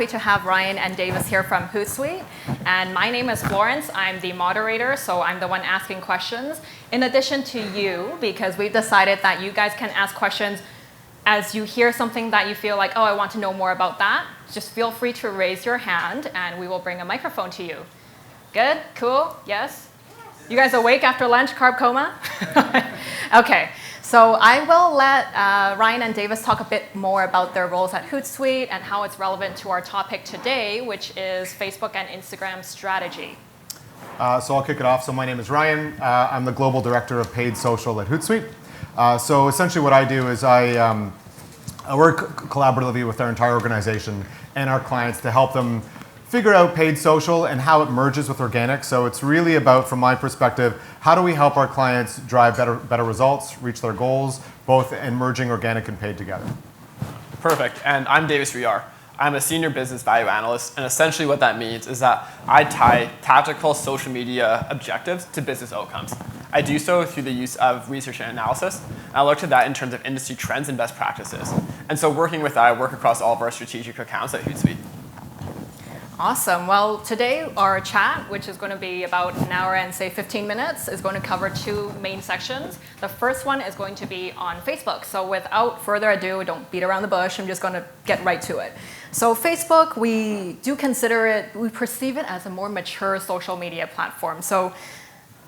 happy to have Ryan and Davis here from Hootsuite. And my name is Florence. I'm the moderator, so I'm the one asking questions. In addition to you, because we've decided that you guys can ask questions as you hear something that you feel like, oh, I want to know more about that. Just feel free to raise your hand, and we will bring a microphone to you. Good? Cool? Yes? You guys awake after lunch, carb coma? Okay. So I will let Ryan and Davis talk a bit more about their roles at Hootsuite and how it's relevant to our topic today, which is Facebook and Instagram strategy. So I'll kick it off. So my name is Ryan. I'm the Global Director of Paid Social at Hootsuite. So essentially what I do is I work collaboratively with our entire organization and our clients to help them figure out paid social and how it merges with organic. So it's really about, from my perspective, how do we help our clients drive better results, reach their goals, both in merging organic and paid together. Perfect. And I'm Davis Riar. I'm a senior business value analyst, and essentially what that means is that I tie tactical social media objectives to business outcomes. I do so through the use of research and analysis, and I look to that in terms of industry trends and best practices. And so working with that, I work across all of our strategic accounts at Hootsuite. Awesome. Well, today our chat, which is going to be about an hour and say 15 minutes, is going to cover two main sections. The first one is going to be on Facebook. So without further ado, don't beat around the bush. I'm just going to get right to it. So Facebook, we do consider it, we perceive it as a more mature social media platform. So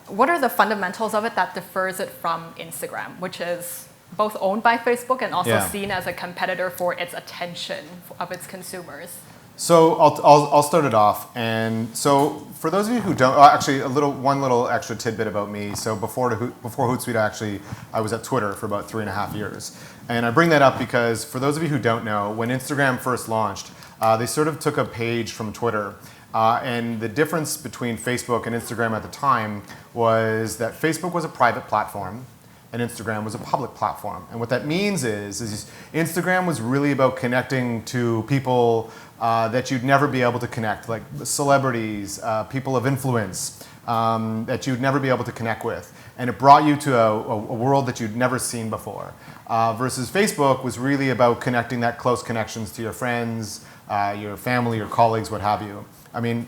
what are the fundamentals of it that differs it from Instagram, which is both owned by Facebook and also seen as a competitor for its attention of its consumers? So I'll start it off. And so for those of you who don't, actually one little extra tidbit about me. So before Hootsuite, I was at Twitter for about 3.5 years. And I bring that up because for those of you who don't know, when Instagram first launched, they sort of took a page from Twitter. And the difference between Facebook and Instagram at the time was that Facebook was a private platform and Instagram was a public platform. And what that means is Instagram was really about connecting to people that you'd never be able to connect, like celebrities, people of influence that you'd never be able to connect with. And it brought you to a world that you'd never seen before. Versus Facebook was really about connecting that close connections to your friends, your family, your colleagues, what have you. I mean,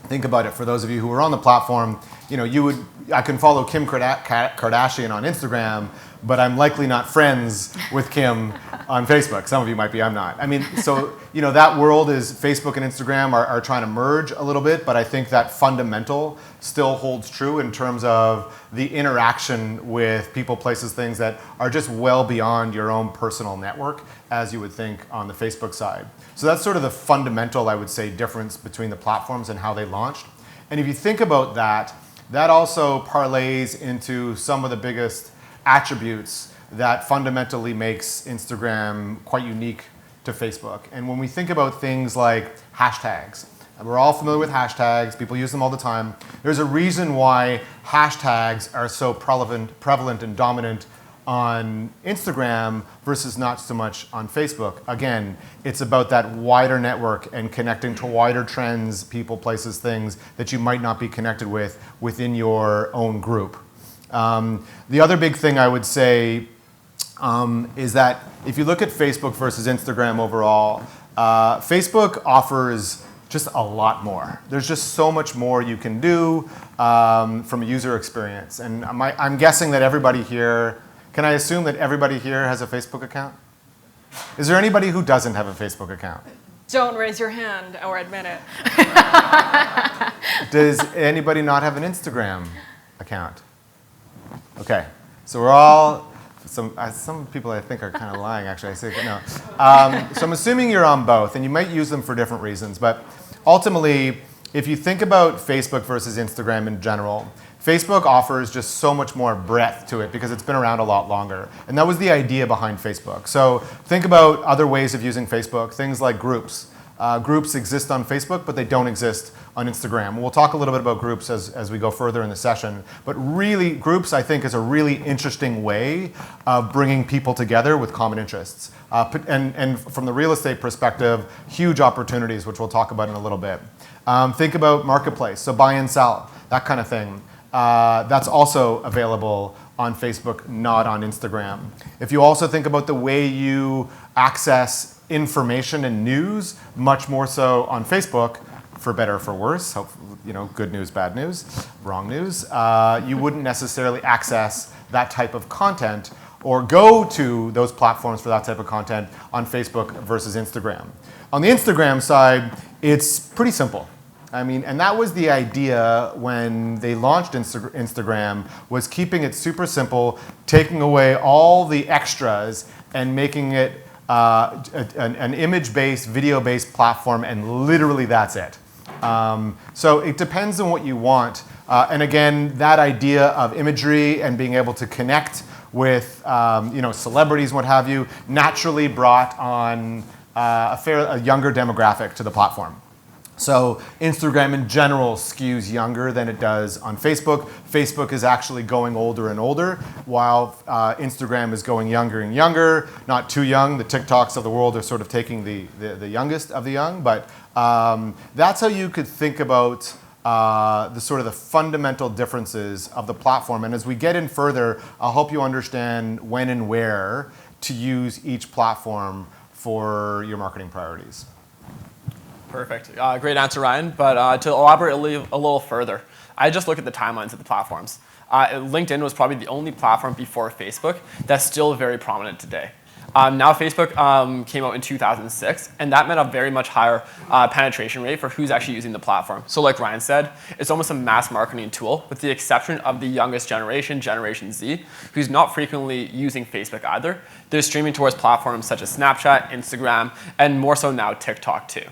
think about it. For those of you who are on the platform, I can follow Kim Kardashian on Instagram, but I'm likely not friends with Kim on Facebook. Some of you might be, I'm not. I mean, so that world is Facebook and Instagram are trying to merge a little bit, but I think that fundamental still holds true in terms of the interaction with people, places, things that are just well beyond your own personal network, as you would think on the Facebook side. So that's sort of the fundamental, I would say, difference between the platforms and how they launched. And if you think about that, that also parlays into some of the biggest attributes that fundamentally makes Instagram quite unique to Facebook. And when we think about things like hashtags, and we're all familiar with hashtags, people use them all the time. There's a reason why hashtags are so prevalent and dominant on Instagram versus not so much on Facebook. Again, it's about that wider network and connecting to wider trends, people, places, things that you might not be connected with within your own group. The other big thing I would say is that if you look at Facebook versus Instagram overall, Facebook offers just a lot more. There's just so much more you can do from a user experience. And I'm guessing that everybody here, can I assume that everybody here has a Facebook account? Is there anybody who doesn't have a Facebook account? Don't raise your hand or admit it. Does anybody not have an Instagram account? Okay, so we're all, some people I think are kind of lying actually, I say no. So I'm assuming you're on both, and you might use them for different reasons, but ultimately, if you think about Facebook versus Instagram in general, Facebook offers just so much more breadth to it because it's been around a lot longer. And that was the idea behind Facebook. So think about other ways of using Facebook, things like groups. Groups exist on Facebook, but they don't exist on Instagram. We'll talk a little bit about groups as we go further in the session. But really, groups, I think, is a really interesting way of bringing people together with common interests. And from the real estate perspective, huge opportunities, which we'll talk about in a little bit. Think about marketplace, so buy and sell, that kind of thing. That's also available on Facebook, not on Instagram. If you also think about the way you access information and news, much more so on Facebook, for better or for worse. Good news, bad news, wrong news. You wouldn't necessarily access that type of content or go to those platforms for that type of content on Facebook versus Instagram. On the Instagram side, it's pretty simple. And that was the idea when they launched Instagram, was keeping it super simple, taking away all the extras and making it an image-based, video-based platform, and literally that's it. So it depends on what you want. And again, that idea of imagery and being able to connect with celebrities and what have you naturally brought on a younger demographic to the platform. So Instagram in general skews younger than it does on Facebook. Facebook is actually going older and older, while Instagram is going younger and younger. Not too young. The TikToks of the world are sort of taking the youngest of the young. But that's how you could think about the fundamental differences of the platform. And as we get in further, I'll help you understand when and where to use each platform for your marketing priorities. Perfect. Great answer, Ryan. But to elaborate a little further, I just look at the timelines of the platforms. LinkedIn was probably the only platform before Facebook that's still very prominent today. Now Facebook came out in 2006, and that meant a very much higher penetration rate for who's actually using the platform. So like Ryan said, it's almost a mass marketing tool, with the exception of the youngest generation, Generation Z, who's not frequently using Facebook either. They're streaming towards platforms such as Snapchat, Instagram, and more so now TikTok too.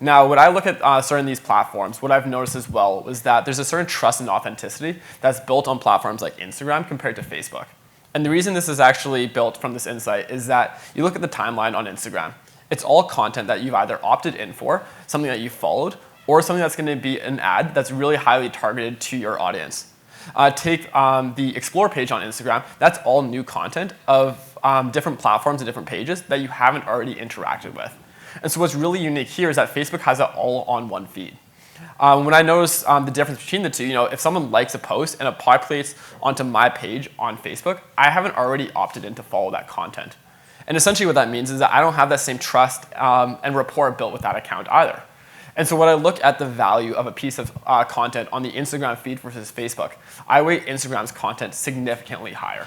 Now, when I look at certain these platforms, what I've noticed as well is that there's a certain trust and authenticity that's built on platforms like Instagram compared to Facebook. And the reason this is actually built from this insight is that you look at the timeline on Instagram. It's all content that you've either opted in for, something that you followed, or something that's going to be an ad that's really highly targeted to your audience. Take the Explore page on Instagram. That's all new content of different platforms and different pages that you haven't already interacted with. And so what's really unique here is that Facebook has it all on one feed. When I notice the difference between the two, if someone likes a post and it populates onto my page on Facebook, I haven't already opted in to follow that content. And essentially what that means is that I don't have that same trust and rapport built with that account either. And so when I look at the value of a piece of content on the Instagram feed versus Facebook, I weight Instagram's content significantly higher.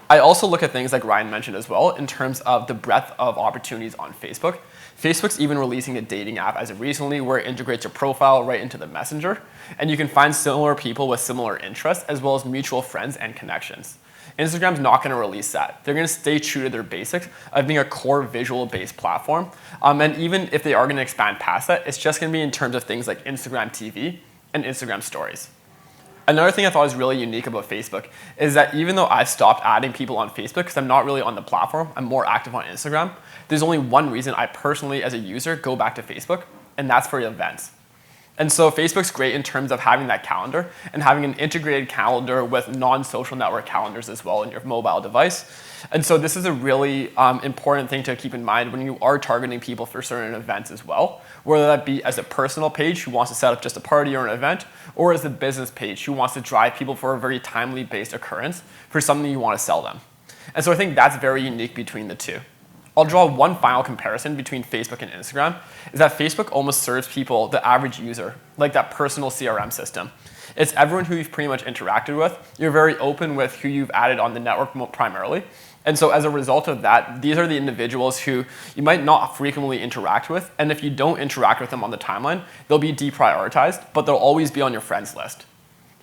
I also look at things like Ryan mentioned as well in terms of the breadth of opportunities on Facebook. Facebook's even releasing a dating app as of recently where it integrates your profile right into the messenger, and you can find similar people with similar interests as well as mutual friends and connections. Instagram's not going to release that. They're going to stay true to their basics of being a core visual-based platform, and even if they are going to expand past that, it's just going to be in terms of things like Instagram TV and Instagram Stories. Another thing I thought was really unique about Facebook is that even though I've stopped adding people on Facebook because I'm not really on the platform, I'm more active on Instagram, there's only one reason I personally, as a user, go back to Facebook, and that's for events. And so Facebook's great in terms of having that calendar and having an integrated calendar with non-social network calendars as well in your mobile device. And so this is a really important thing to keep in mind when you are targeting people for certain events as well, whether that be as a personal page who wants to set up just a party or an event, or as a business page who wants to drive people for a very timely based occurrence for something you want to sell them. And so I think that's very unique between the two. I'll draw one final comparison between Facebook and Instagram, is that Facebook almost serves people, the average user, like that personal CRM system. It's everyone who you've pretty much interacted with. You're very open with who you've added on the network primarily. And so as a result of that, these are the individuals who you might not frequently interact with. And if you don't interact with them on the timeline, they'll be deprioritized, but they'll always be on your friends list.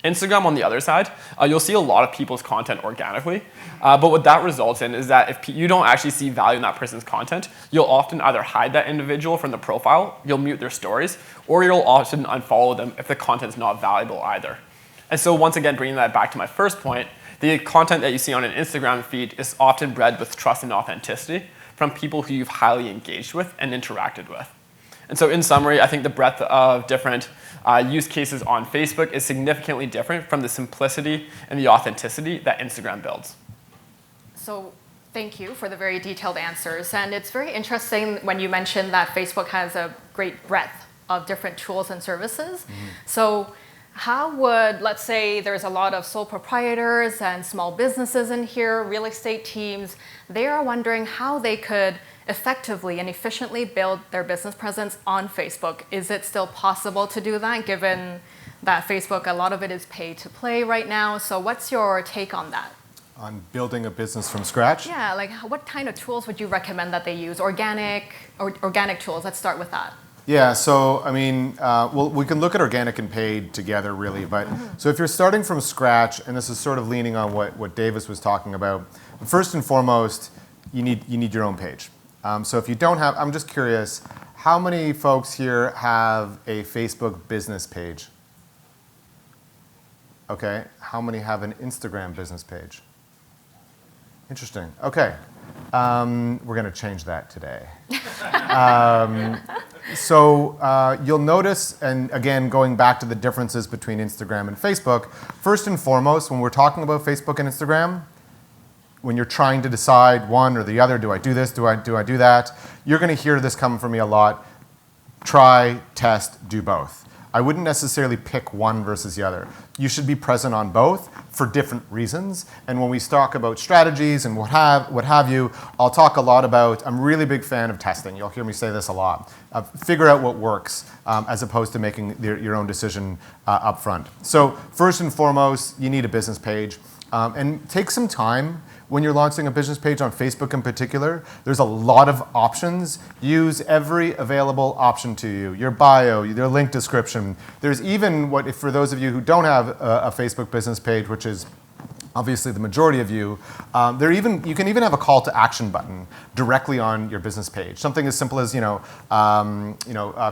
Instagram, on the other side, you'll see a lot of people's content organically. But what that results in is that if you don't actually see value in that person's content, you'll often either hide that individual from the profile, you'll mute their stories, or you'll often unfollow them if the content's not valuable either. And so once again, bringing that back to my first point, the content that you see on an Instagram feed is often bred with trust and authenticity from people who you've highly engaged with and interacted with. And so in summary, I think the breadth of different use cases on Facebook is significantly different from the simplicity and the authenticity that Instagram builds. So thank you for the very detailed answers. And it's very interesting when you mentioned that Facebook has a great breadth of different tools and services. Mm-hmm. So How would, let's say there's a lot of sole proprietors and small businesses in here, real estate teams, they are wondering how they could effectively and efficiently build their business presence on Facebook. Is it still possible to do that given that Facebook, a lot of it is pay to play right now? So what's your take on that? On building a business from scratch? Yeah, like what kind of tools would you recommend that they use? Organic tools, let's start with that. Yeah, so I mean, well, we can look at organic and paid together really, but so if you're starting from scratch, and this is sort of leaning on what Davis was talking about, first and foremost, you need your own page. So if you don't have, I'm just curious, how many folks here have a Facebook business page? Okay, how many have an Instagram business page? Interesting, okay. We're gonna change that today. So you'll notice, and again, going back to the differences between Instagram and Facebook, first and foremost, when we're talking about Facebook and Instagram, when you're trying to decide one or the other, do I do this, do I do that, you're going to hear this come from me a lot. Try, test, do both. I wouldn't necessarily pick one versus the other. You should be present on both for different reasons. And when we talk about strategies and what have you, I'll talk a lot about, I'm a really big fan of testing. You'll hear me say this a lot. Figure out what works as opposed to making your own decision up front. So first and foremost, you need a business page. And take some time when you're launching a business page on Facebook in particular. There's a lot of options. Use every available option to you. Your bio, your link description. There's even for those of you who don't have a Facebook business page, which is obviously the majority of you, you can even have a call to action button directly on your business page. Something as simple as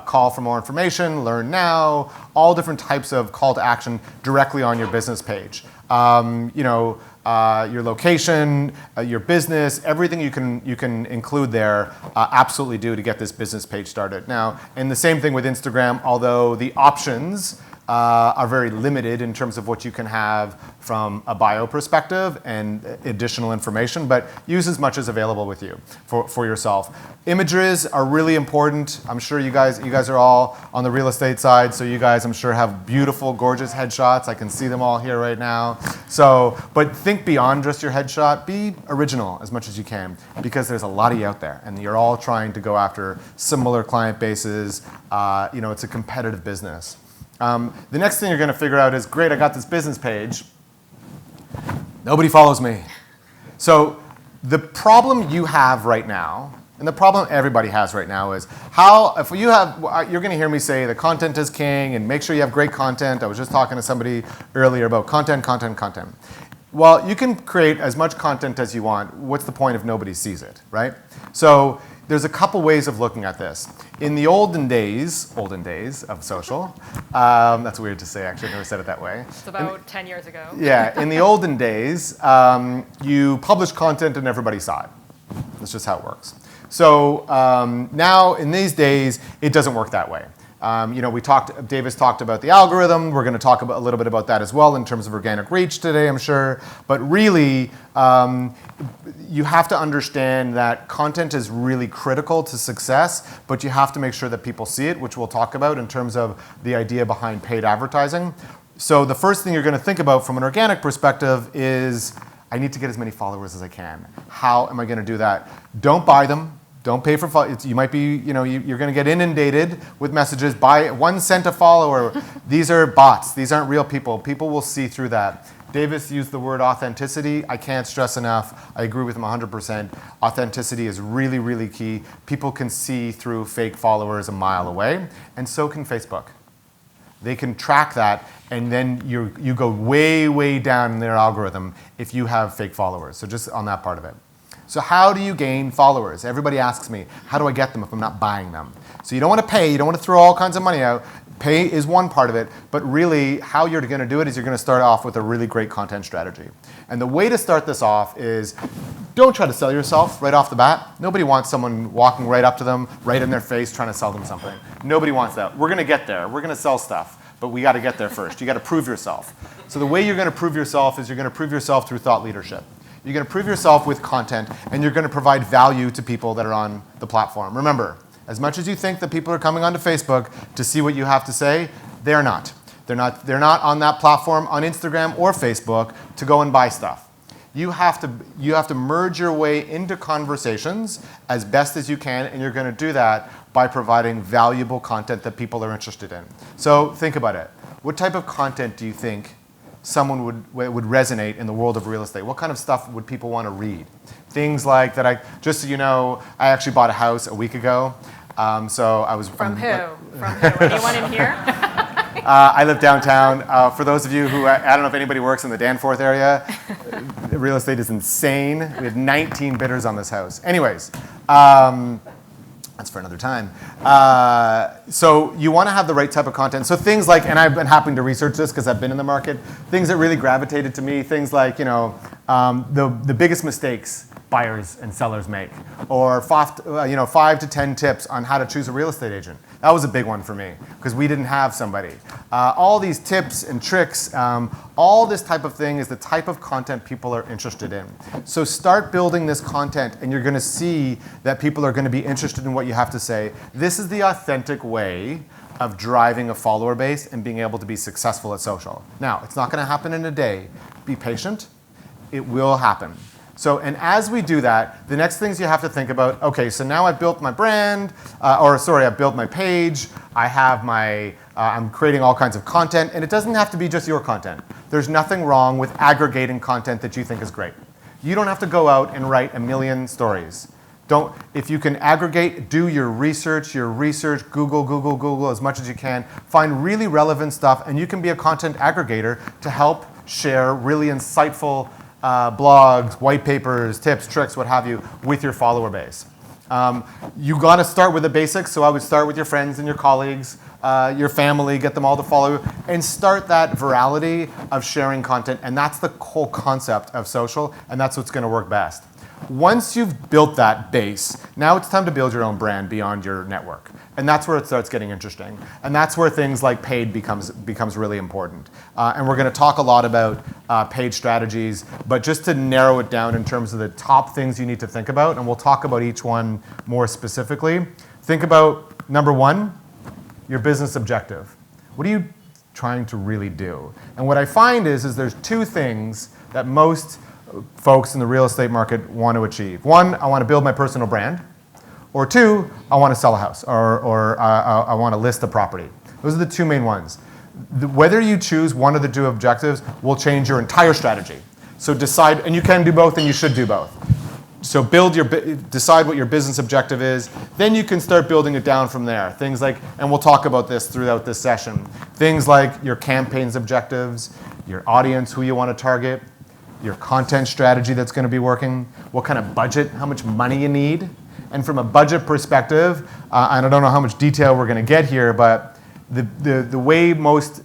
call for more information, learn now, all different types of call to action directly on your business page. Your location, your business, everything you can include there, absolutely do to get this business page started. Now, and the same thing with Instagram, although the options are very limited in terms of what you can have from a bio perspective and additional information, but use as much as available with you for yourself. Images are really important. I'm sure you guys are all on the real estate side, so you guys, I'm sure, have beautiful, gorgeous headshots. I can see them all here right now. So, but think beyond just your headshot. Be original as much as you can, because there's a lot of you out there, and you're all trying to go after similar client bases. It's a competitive business. The next thing you're going to figure out is, great, I got this business page. Nobody follows me. So the problem you have right now, and the problem everybody has right now, is you're going to hear me say the content is king and make sure you have great content. I was just talking to somebody earlier about content. Well, you can create as much content as you want. What's the point if nobody sees it, right? So there's a couple ways of looking at this. In the olden days of social, that's weird to say, actually, I never said it that way. It's about 10 years ago. Yeah, in the olden days, you published content and everybody saw it. That's just how it works. So now, in these days, it doesn't work that way. Davis talked about the algorithm. We're going to talk a little bit about that as well in terms of organic reach today, I'm sure. But really, you have to understand that content is really critical to success, but you have to make sure that people see it, which we'll talk about in terms of the idea behind paid advertising. So the first thing you're going to think about from an organic perspective is, I need to get as many followers as I can. How am I going to do that? Don't buy them. Don't pay for you might be, you're going to get inundated with messages. Buy 1 cent a follower. These are bots. These aren't real people. People will see through that. Davis used the word authenticity. I can't stress enough. I agree with him 100%. Authenticity is really, really key. People can see through fake followers a mile away, and so can Facebook. They can track that, and then you go way, way down in their algorithm if you have fake followers. So just on that part of it. So how do you gain followers? Everybody asks me, how do I get them if I'm not buying them? So you don't want to pay, you don't want to throw all kinds of money out. Pay is one part of it, but really how you're going to do it is you're going to start off with a really great content strategy. And the way to start this off is, don't try to sell yourself right off the bat. Nobody wants someone walking right up to them, right in their face, trying to sell them something. Nobody wants that. We're going to get there. We're going to sell stuff, but we got to get there first. You got to prove yourself. So the way you're going to prove yourself is you're going to prove yourself through thought leadership. You're going to prove yourself with content, and you're going to provide value to people that are on the platform. Remember, as much as you think that people are coming onto Facebook to see what you have to say, they're not. They're not on that platform on Instagram or Facebook to go and buy stuff. You have to merge your way into conversations as best as you can, and you're going to do that by providing valuable content that people are interested in. So think about it. What type of content do you think someone would resonate in the world of real estate? What kind of stuff would people want to read? Things like that. Just so you know, I actually bought a house a week ago. So I was from who? From who? Anyone in here? I live downtown. For those of you who, I don't know if anybody works in the Danforth area, real estate is insane. We had 19 bidders on this house. Anyways, that's for another time. So you want to have the right type of content. So things like, and I've been having to research this because I've been in the market, things that really gravitated to me, things like, the biggest mistakes buyers and sellers make, or 5 to 10 tips on how to choose a real estate agent. That was a big one for me because we didn't have somebody. All these tips and tricks, all this type of thing is the type of content people are interested in. So start building this content and you're going to see that people are going to be interested in what you have to say. This is the authentic way of driving a follower base and being able to be successful at social. Now, it's not going to happen in a day. Be patient. It will happen. So, and as we do that, the next things you have to think about, okay, so now I've built my brand, I've built my page, I have I'm creating all kinds of content, and it doesn't have to be just your content. There's nothing wrong with aggregating content that you think is great. You don't have to go out and write a million stories. If you can aggregate, do your research, Google as much as you can, find really relevant stuff, and you can be a content aggregator to help share really insightful blogs, white papers, tips, tricks, what have you, with your follower base. You got to start with the basics, so I would start with your friends and your colleagues, your family, get them all to follow you, and start that virality of sharing content, and that's the whole concept of social, and that's what's going to work best. Once you've built that base, now it's time to build your own brand beyond your network. And that's where it starts getting interesting. And that's where things like paid becomes really important. And we're going to talk a lot about paid strategies, but just to narrow it down in terms of the top things you need to think about, and we'll talk about each one more specifically. Think about, number one, your business objective. What are you trying to really do? And what I find is there's 2 things that most folks in the real estate market want to achieve. 1, I want to build my personal brand. Or 2, I want to sell a house, or I want to list a property. Those are the 2 main ones. Whether you choose one of the 2 objectives will change your entire strategy. So decide, and you can do both, and you should do both. So decide what your business objective is. Then you can start building it down from there. Things like, and we'll talk about this throughout this session, things like your campaign's objectives, your audience, who you want to target, your content strategy that's going to be working, what kind of budget, how much money you need. And from a budget perspective, and I don't know how much detail we're going to get here, but the way most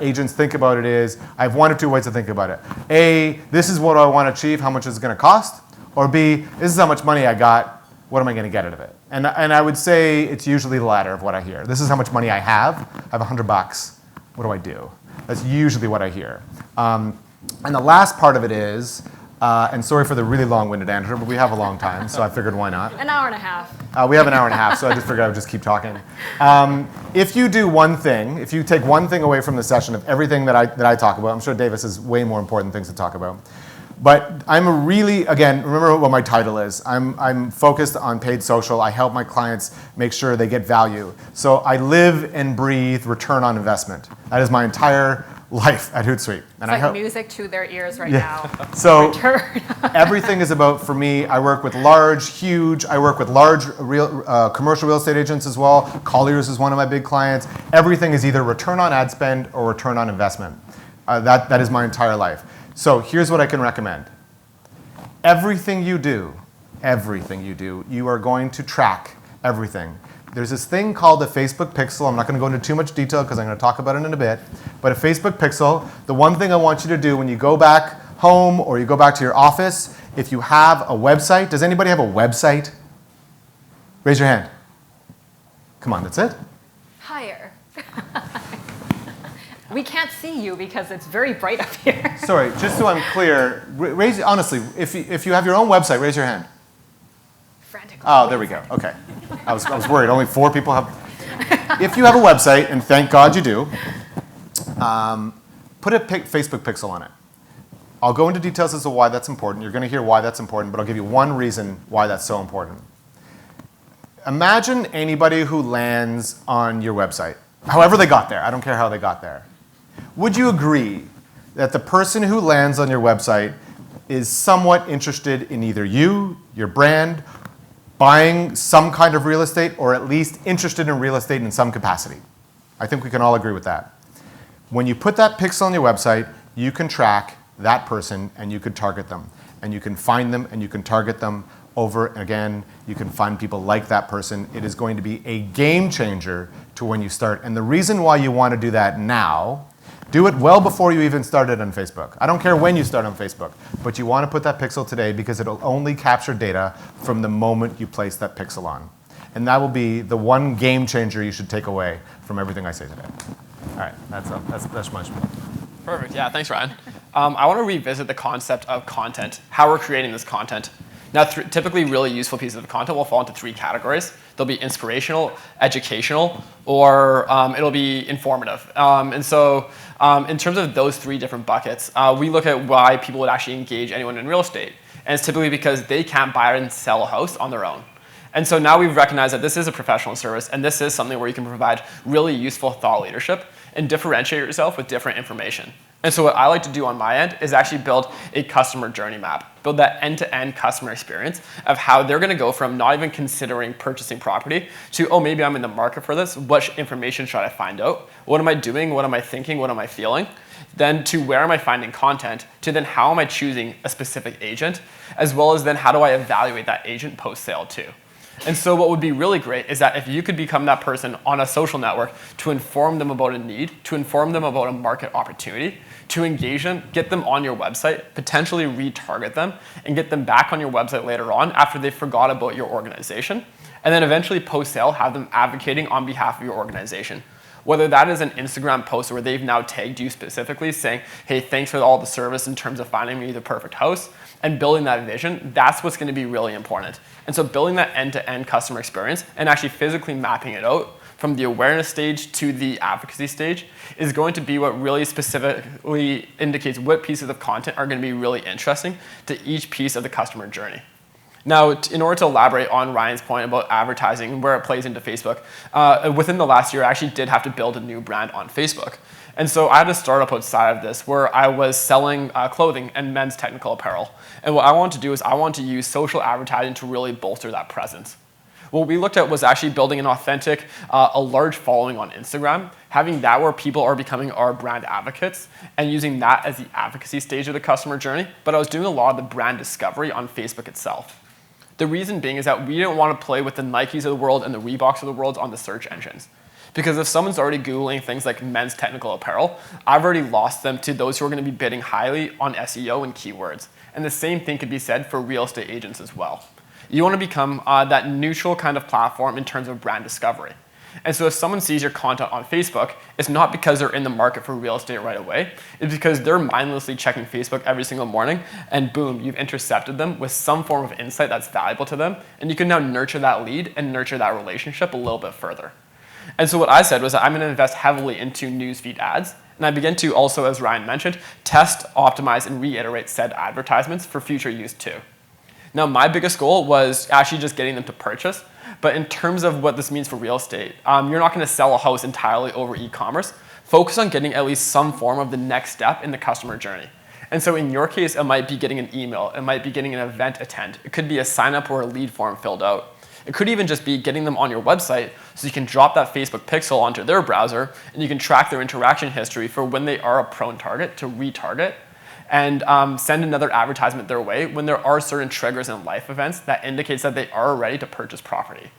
agents think about it is, I have 1 or 2 ways to think about it. A, this is what I want to achieve, how much is it going to cost? Or B, this is how much money I got, what am I going to get out of it? And I would say it's usually the latter of what I hear. This is how much money I have $100. What do I do? That's usually what I hear. And the last part of it is, and sorry for the really long-winded answer, but we have a long time, so I figured why not. An hour and a half. We have an hour and a half, so I just figured I would just keep talking. If you do one thing, if you take one thing away from the session of everything that I talk about, I'm sure Davis has way more important things to talk about. But I'm really, again, remember what my title is. I'm focused on paid social. I help my clients make sure they get value. So I live and breathe return on investment. That is my entire life at Hootsuite. And it's like music to their ears right now. So everything is about, for me, I work with large commercial real estate agents as well. Colliers is one of my big clients. Everything is either return on ad spend or return on investment. That is my entire life. So here's what I can recommend. Everything you do, you are going to track everything. There's this thing called the Facebook pixel. I'm not going to go into too much detail because I'm going to talk about it in a bit. But a Facebook pixel, the one thing I want you to do when you go back home or you go back to your office, if you have a website, does anybody have a website? Raise your hand. Come on, that's it? Higher. We can't see you because it's very bright up here. Sorry, just so I'm clear, honestly, if you have your own website, raise your hand. Frantically. Oh, there we go. Okay. I was worried. Only 4 people have. If you have a website, and thank God you do, put a Facebook pixel on it. I'll go into details as to why that's important. You're going to hear why that's important, but I'll give you one reason why that's so important. Imagine anybody who lands on your website, however they got there. I don't care how they got there. Would you agree that the person who lands on your website is somewhat interested in either you, your brand, buying some kind of real estate, or at least interested in real estate in some capacity? I think we can all agree with that. When you put that pixel on your website, you can track that person and you can target them. And you can find them and you can target them over and again. You can find people like that person. It is going to be a game changer to when you start. And the reason why you want to do that now, do it well before you even started on Facebook. I don't care when you start on Facebook, but you want to put that pixel today because it'll only capture data from the moment you place that pixel on. And that will be the one game changer you should take away from everything I say today. All right, that's much more. Perfect. Yeah, thanks, Ryan. I want to revisit the concept of content, how we're creating this content. Now, typically really useful pieces of content will fall into three categories. They'll be inspirational, educational, or it'll be informative. And so in terms of those three different buckets, we look at why people would actually engage anyone in real estate. And it's typically because they can't buy and sell a house on their own. And so now we've recognized that this is a professional service, and this is something where you can provide really useful thought leadership and differentiate yourself with different information. And so what I like to do on my end is actually build a customer journey map, build that end-to-end customer experience of how they're going to go from not even considering purchasing property to, oh, maybe I'm in the market for this. What information should I find out? What am I doing? What am I thinking? What am I feeling? Then to where am I finding content? To then how am I choosing a specific agent? As well as then how do I evaluate that agent post-sale too? And so what would be really great is that if you could become that person on a social network to inform them about a need, to inform them about a market opportunity, to engage them, get them on your website, potentially retarget them, and get them back on your website later on after they forgot about your organization, and then eventually post-sale have them advocating on behalf of your organization. Whether that is an Instagram post where they've now tagged you specifically saying, hey, thanks for all the service in terms of finding me the perfect house, and building that vision, that's what's going to be really important. And so building that end-to-end customer experience and actually physically mapping it out from the awareness stage to the advocacy stage is going to be what really specifically indicates what pieces of content are going to be really interesting to each piece of the customer journey. Now, in order to elaborate on Ryan's point about advertising and where it plays into Facebook, within the last year, I actually did have to build a new brand on Facebook. And so I had a startup outside of this where I was selling clothing and men's technical apparel. And what I wanted to do is I wanted to use social advertising to really bolster that presence. What we looked at was actually building an authentic, a large following on Instagram, having that where people are becoming our brand advocates and using that as the advocacy stage of the customer journey. But I was doing a lot of the brand discovery on Facebook itself. The reason being is that we didn't want to play with the Nikes of the world and the Reeboks of the world on the search engines. Because if someone's already Googling things like men's technical apparel, I've already lost them to those who are going to be bidding highly on SEO and keywords. And the same thing could be said for real estate agents as well. You want to become that neutral kind of platform in terms of brand discovery. And so if someone sees your content on Facebook, it's not because they're in the market for real estate right away. It's because they're mindlessly checking Facebook every single morning, and boom, you've intercepted them with some form of insight that's valuable to them, and you can now nurture that lead and nurture that relationship a little bit further. And so what I said was that I'm going to invest heavily into newsfeed ads, and I began to also, as Ryan mentioned, test, optimize, and reiterate said advertisements for future use too. Now, my biggest goal was actually just getting them to purchase, but in terms of what this means for real estate, you're not going to sell a house entirely over e-commerce. Focus on getting at least some form of the next step in the customer journey. And so in your case, it might be getting an email, it might be getting an event attend, it could be a sign up or a lead form filled out. It could even just be getting them on your website so you can drop that Facebook pixel onto their browser and you can track their interaction history for when they are a prone target to retarget and send another advertisement their way when there are certain triggers in life events that indicates that they are ready to purchase property.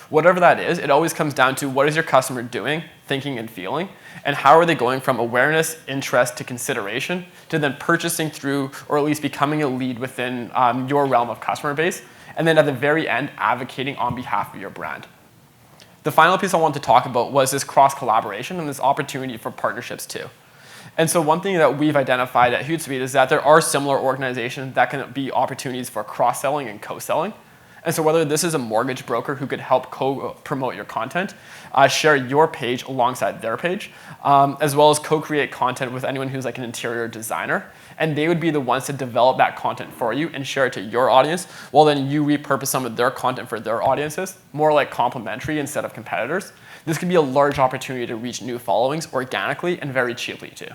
Whatever that is, it always comes down to what is your customer doing, thinking, and feeling, and how are they going from awareness, interest, to consideration, to then purchasing through, or at least becoming a lead within your realm of customer base, and then at the very end, advocating on behalf of your brand. The final piece I wanted to talk about was this cross-collaboration and this opportunity for partnerships too. And so one thing that we've identified at Hootsuite is that there are similar organizations that can be opportunities for cross-selling and co-selling. And so whether this is a mortgage broker who could help co-promote your content, share your page alongside their page, as well as co-create content with anyone who's like an interior designer, and they would be the ones to develop that content for you and share it to your audience, while then you repurpose some of their content for their audiences, more like complementary instead of competitors. This could be a large opportunity to reach new followings organically and very cheaply too.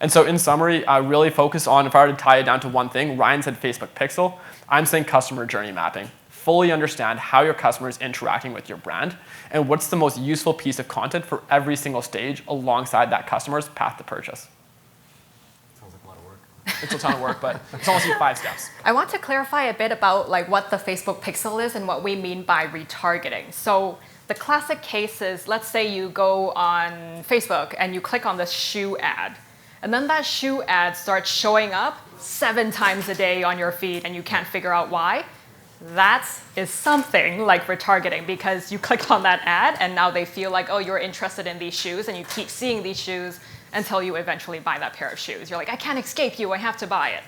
And so in summary, I really focus on, if I were to tie it down to one thing, Ryan said Facebook Pixel, I'm saying customer journey mapping. Fully understand how your customer is interacting with your brand and what's the most useful piece of content for every single stage alongside that customer's path to purchase. Sounds like a lot of work. It's a ton of work, but it's honestly 5 steps. I want to clarify a bit about like what the Facebook Pixel is and what we mean by retargeting. So the classic case is, let's say you go on Facebook and you click on this shoe ad. And then that shoe ad starts showing up 7 times a day on your feed and you can't figure out why. That is something like retargeting, because you click on that ad and now they feel like, oh, you're interested in these shoes, and you keep seeing these shoes until you eventually buy that pair of shoes. You're like, I can't escape you, I have to buy it.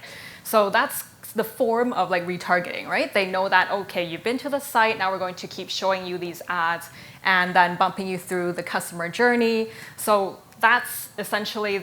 So that's the form of like retargeting, right? They know that, okay, you've been to the site, now we're going to keep showing you these ads and then bumping you through the customer journey. So that's essentially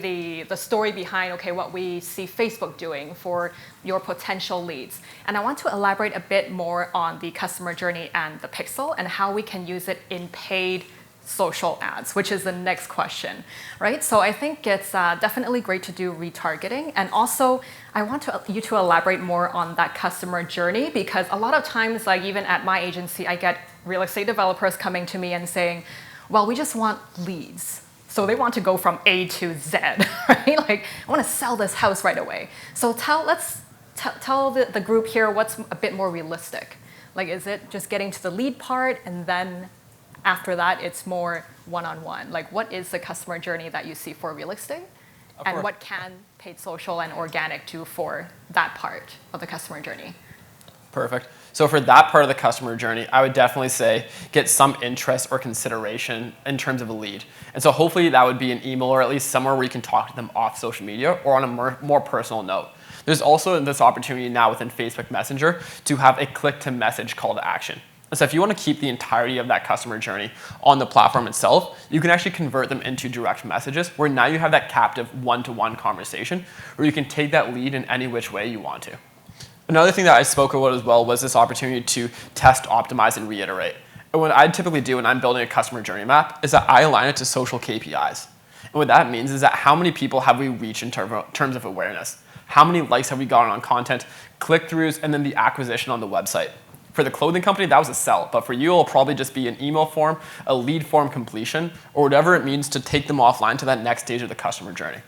the story behind, okay, what we see Facebook doing for your potential leads. And I want to elaborate a bit more on the customer journey and the pixel and how we can use it in paid social ads, which is the next question, right? So I think it's definitely great to do retargeting. And also, I want you to elaborate more on that customer journey, because a lot of times, like even at my agency, I get real estate developers coming to me and saying, well, we just want leads. So they want to go from A to Z, right? Like, I want to sell this house right away. So let's tell the group here what's a bit more realistic. Like, is it just getting to the lead part and then after that it's more one-on-one? Like, what is the customer journey that you see for real estate? And what can paid social and organic do for that part of the customer journey? Perfect. So for that part of the customer journey, I would definitely say get some interest or consideration in terms of a lead. And so hopefully that would be an email, or at least somewhere where you can talk to them off social media or on a more personal note. There's also this opportunity now within Facebook Messenger to have a click-to-message call to action. And so if you want to keep the entirety of that customer journey on the platform itself, you can actually convert them into direct messages, where now you have that captive one-to-one conversation where you can take that lead in any which way you want to. Another thing that I spoke about as well was this opportunity to test, optimize, and reiterate. And what I typically do when I'm building a customer journey map is that I align it to social KPIs. And what that means is that how many people have we reached in terms of awareness? How many likes have we gotten on content, click-throughs, and then the acquisition on the website? For the clothing company, that was a sell, but for you, it'll probably just be an email form, a lead form completion, or whatever it means to take them offline to that next stage of the customer journey.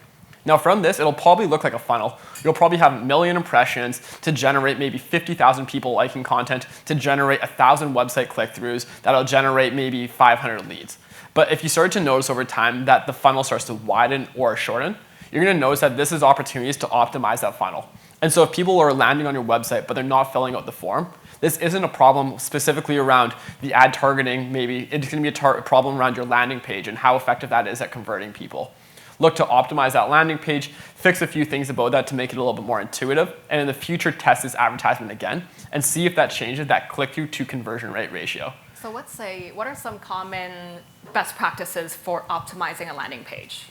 Now from this, it'll probably look like a funnel. You'll probably have 1 million impressions to generate maybe 50,000 people liking content, to generate 1,000 website click-throughs, that'll generate maybe 500 leads. But if you start to notice over time that the funnel starts to widen or shorten, you're gonna notice that this is opportunities to optimize that funnel. And so if people are landing on your website, but they're not filling out the form, this isn't a problem specifically around the ad targeting. Maybe it's gonna be a problem around your landing page and how effective that is at converting people. Look to optimize that landing page, fix a few things about that to make it a little bit more intuitive, and in the future test this advertisement again and see if that changes that click-through to conversion rate ratio. So what are some common best practices for optimizing a landing page?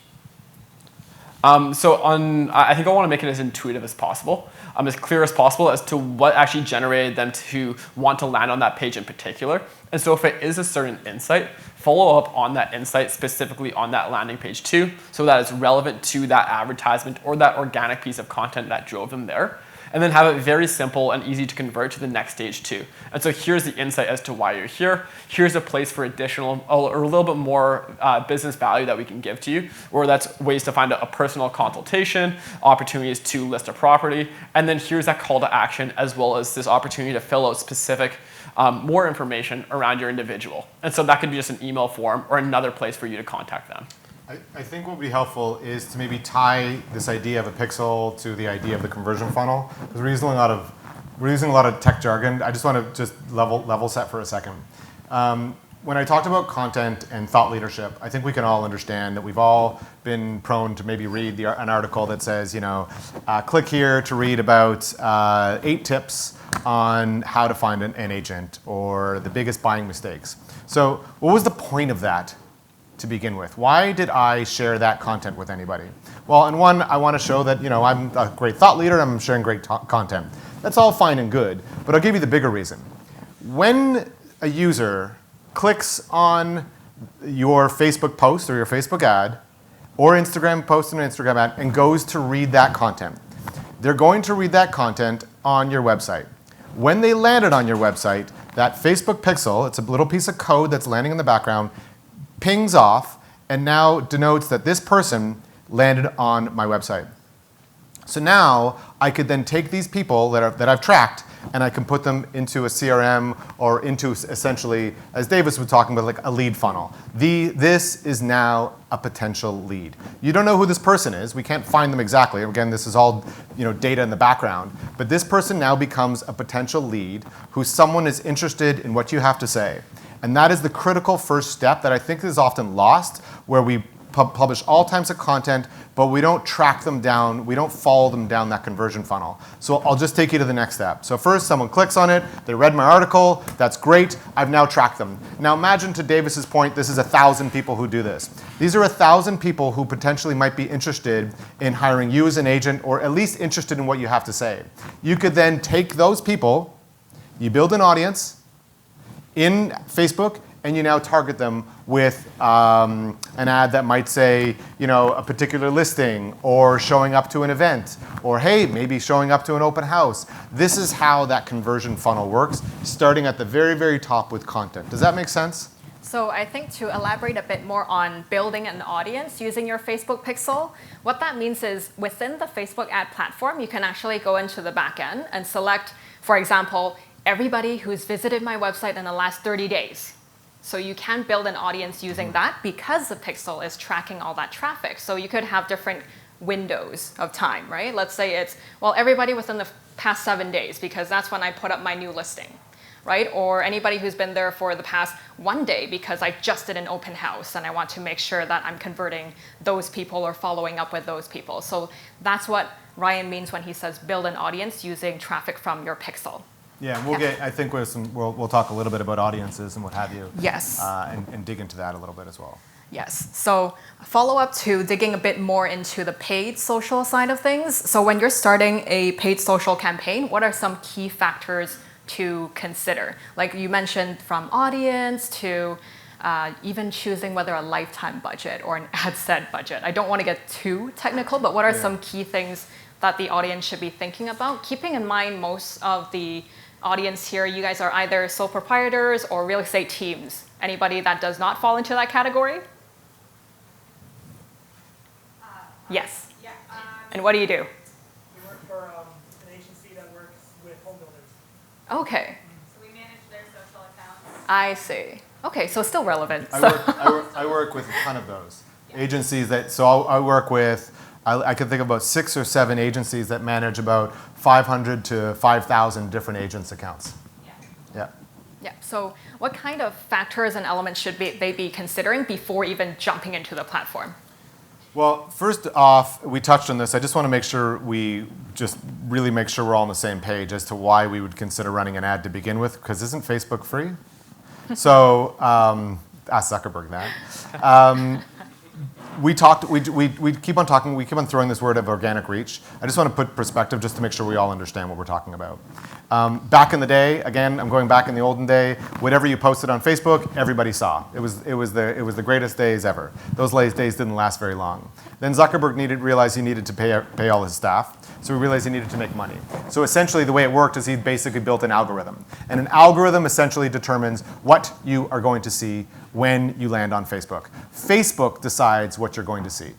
I think I want to make it as intuitive as possible, as clear as possible as to what actually generated them to want to land on that page in particular. And so if it is a certain insight, follow up on that insight specifically on that landing page too, so that it's relevant to that advertisement or that organic piece of content that drove them there. And then have it very simple and easy to convert to the next stage too. And so here's the insight as to why you're here. Here's a place for additional or a little bit more business value that we can give to you, or that's ways to find a personal consultation, opportunities to list a property, and then here's that call to action, as well as this opportunity to fill out specific more information around your individual. And so that could be just an email form or another place for you to contact them. I think what would be helpful is to maybe tie this idea of a pixel to the idea of the conversion funnel, because we're using a lot of tech jargon. I just want to just level set for a second. when I talked about content and thought leadership, I think we can all understand that we've all been prone to maybe read an article that says, click here to read about 8 tips on how to find an agent or the biggest buying mistakes. So what was the point of that to begin with? Why did I share that content with anybody? Well, in one, I want to show that I'm a great thought leader, I'm sharing great content. That's all fine and good, but I'll give you the bigger reason. When a user clicks on your Facebook post or your Facebook ad or Instagram post and an Instagram ad and goes to read that content, they're going to read that content on your website. When they landed on your website, that Facebook pixel, it's a little piece of code that's landing in the background, pings off and now denotes that this person landed on my website. So now I could then take these people that I've tracked and I can put them into a CRM or into essentially, as Davis was talking about, like a lead funnel. This is now a potential lead. You don't know who this person is. We can't find them exactly. Again, this is all data in the background. But this person now becomes a potential lead who someone is interested in what you have to say. And that is the critical first step that I think is often lost, where we publish all types of content, but we don't track them down, we don't follow them down that conversion funnel. So I'll just take you to the next step. So first, someone clicks on it, they read my article, that's great, I've now tracked them. Now imagine, to Davis's point, this is 1,000 people who do this. These are 1,000 people who potentially might be interested in hiring you as an agent, or at least interested in what you have to say. You could then take those people, you build an audience in Facebook, and you now target them with an ad that might say, a particular listing, or showing up to an event, or hey, maybe showing up to an open house. This is how that conversion funnel works, starting at the very, very top with content. Does that make sense? So I think to elaborate a bit more on building an audience using your Facebook pixel, what that means is within the Facebook ad platform, you can actually go into the back end and select, for example, everybody who's visited my website in the last 30 days. So you can build an audience using that because the pixel is tracking all that traffic. So you could have different windows of time, right? Let's say it's, everybody within the past 7 days, because that's when I put up my new listing, right? Or anybody who's been there for the past 1 day because I just did an open house and I want to make sure that I'm converting those people or following up with those people. So that's what Ryan means when he says build an audience using traffic from your pixel. Yeah, and I think we'll talk a little bit about audiences and what have you. Yes. And dig into that a little bit as well. Yes. So follow up to digging a bit more into the paid social side of things. So when you're starting a paid social campaign, what are some key factors to consider? Like you mentioned, from audience to even choosing whether a lifetime budget or an ad set budget. I don't want to get too technical, but what are some key things that the audience should be thinking about? Keeping in mind most of the audience here, you guys are either sole proprietors or real estate teams. Anybody that does not fall into that category? Yes. Yeah. And what do you do? We work for an agency that works with home builders. Okay. So we manage their social accounts. I see. Okay, so still relevant. I work with a ton of those agencies I work with. I can think of about 6 or 7 agencies that manage about 500 to 5,000 different agents' accounts. Yeah. Yeah. So what kind of factors and elements should they be considering before even jumping into the platform? Well, first off, we touched on this. I just want to make sure we just really make sure we're all on the same page as to why we would consider running an ad to begin with, because isn't Facebook free? So ask Zuckerberg that. We keep on talking, we keep on throwing this word of organic reach. I just want to put perspective just to make sure we all understand what we're talking about. Back in the day, again, I'm going back in the olden day, whatever you posted on Facebook, everybody saw. It was the greatest days ever. Those days didn't last very long. Then Zuckerberg realized he needed to pay all his staff, so he realized he needed to make money. So essentially the way it worked is he basically built an algorithm. And an algorithm essentially determines what you are going to see when you land on Facebook. Facebook decides what you're going to see.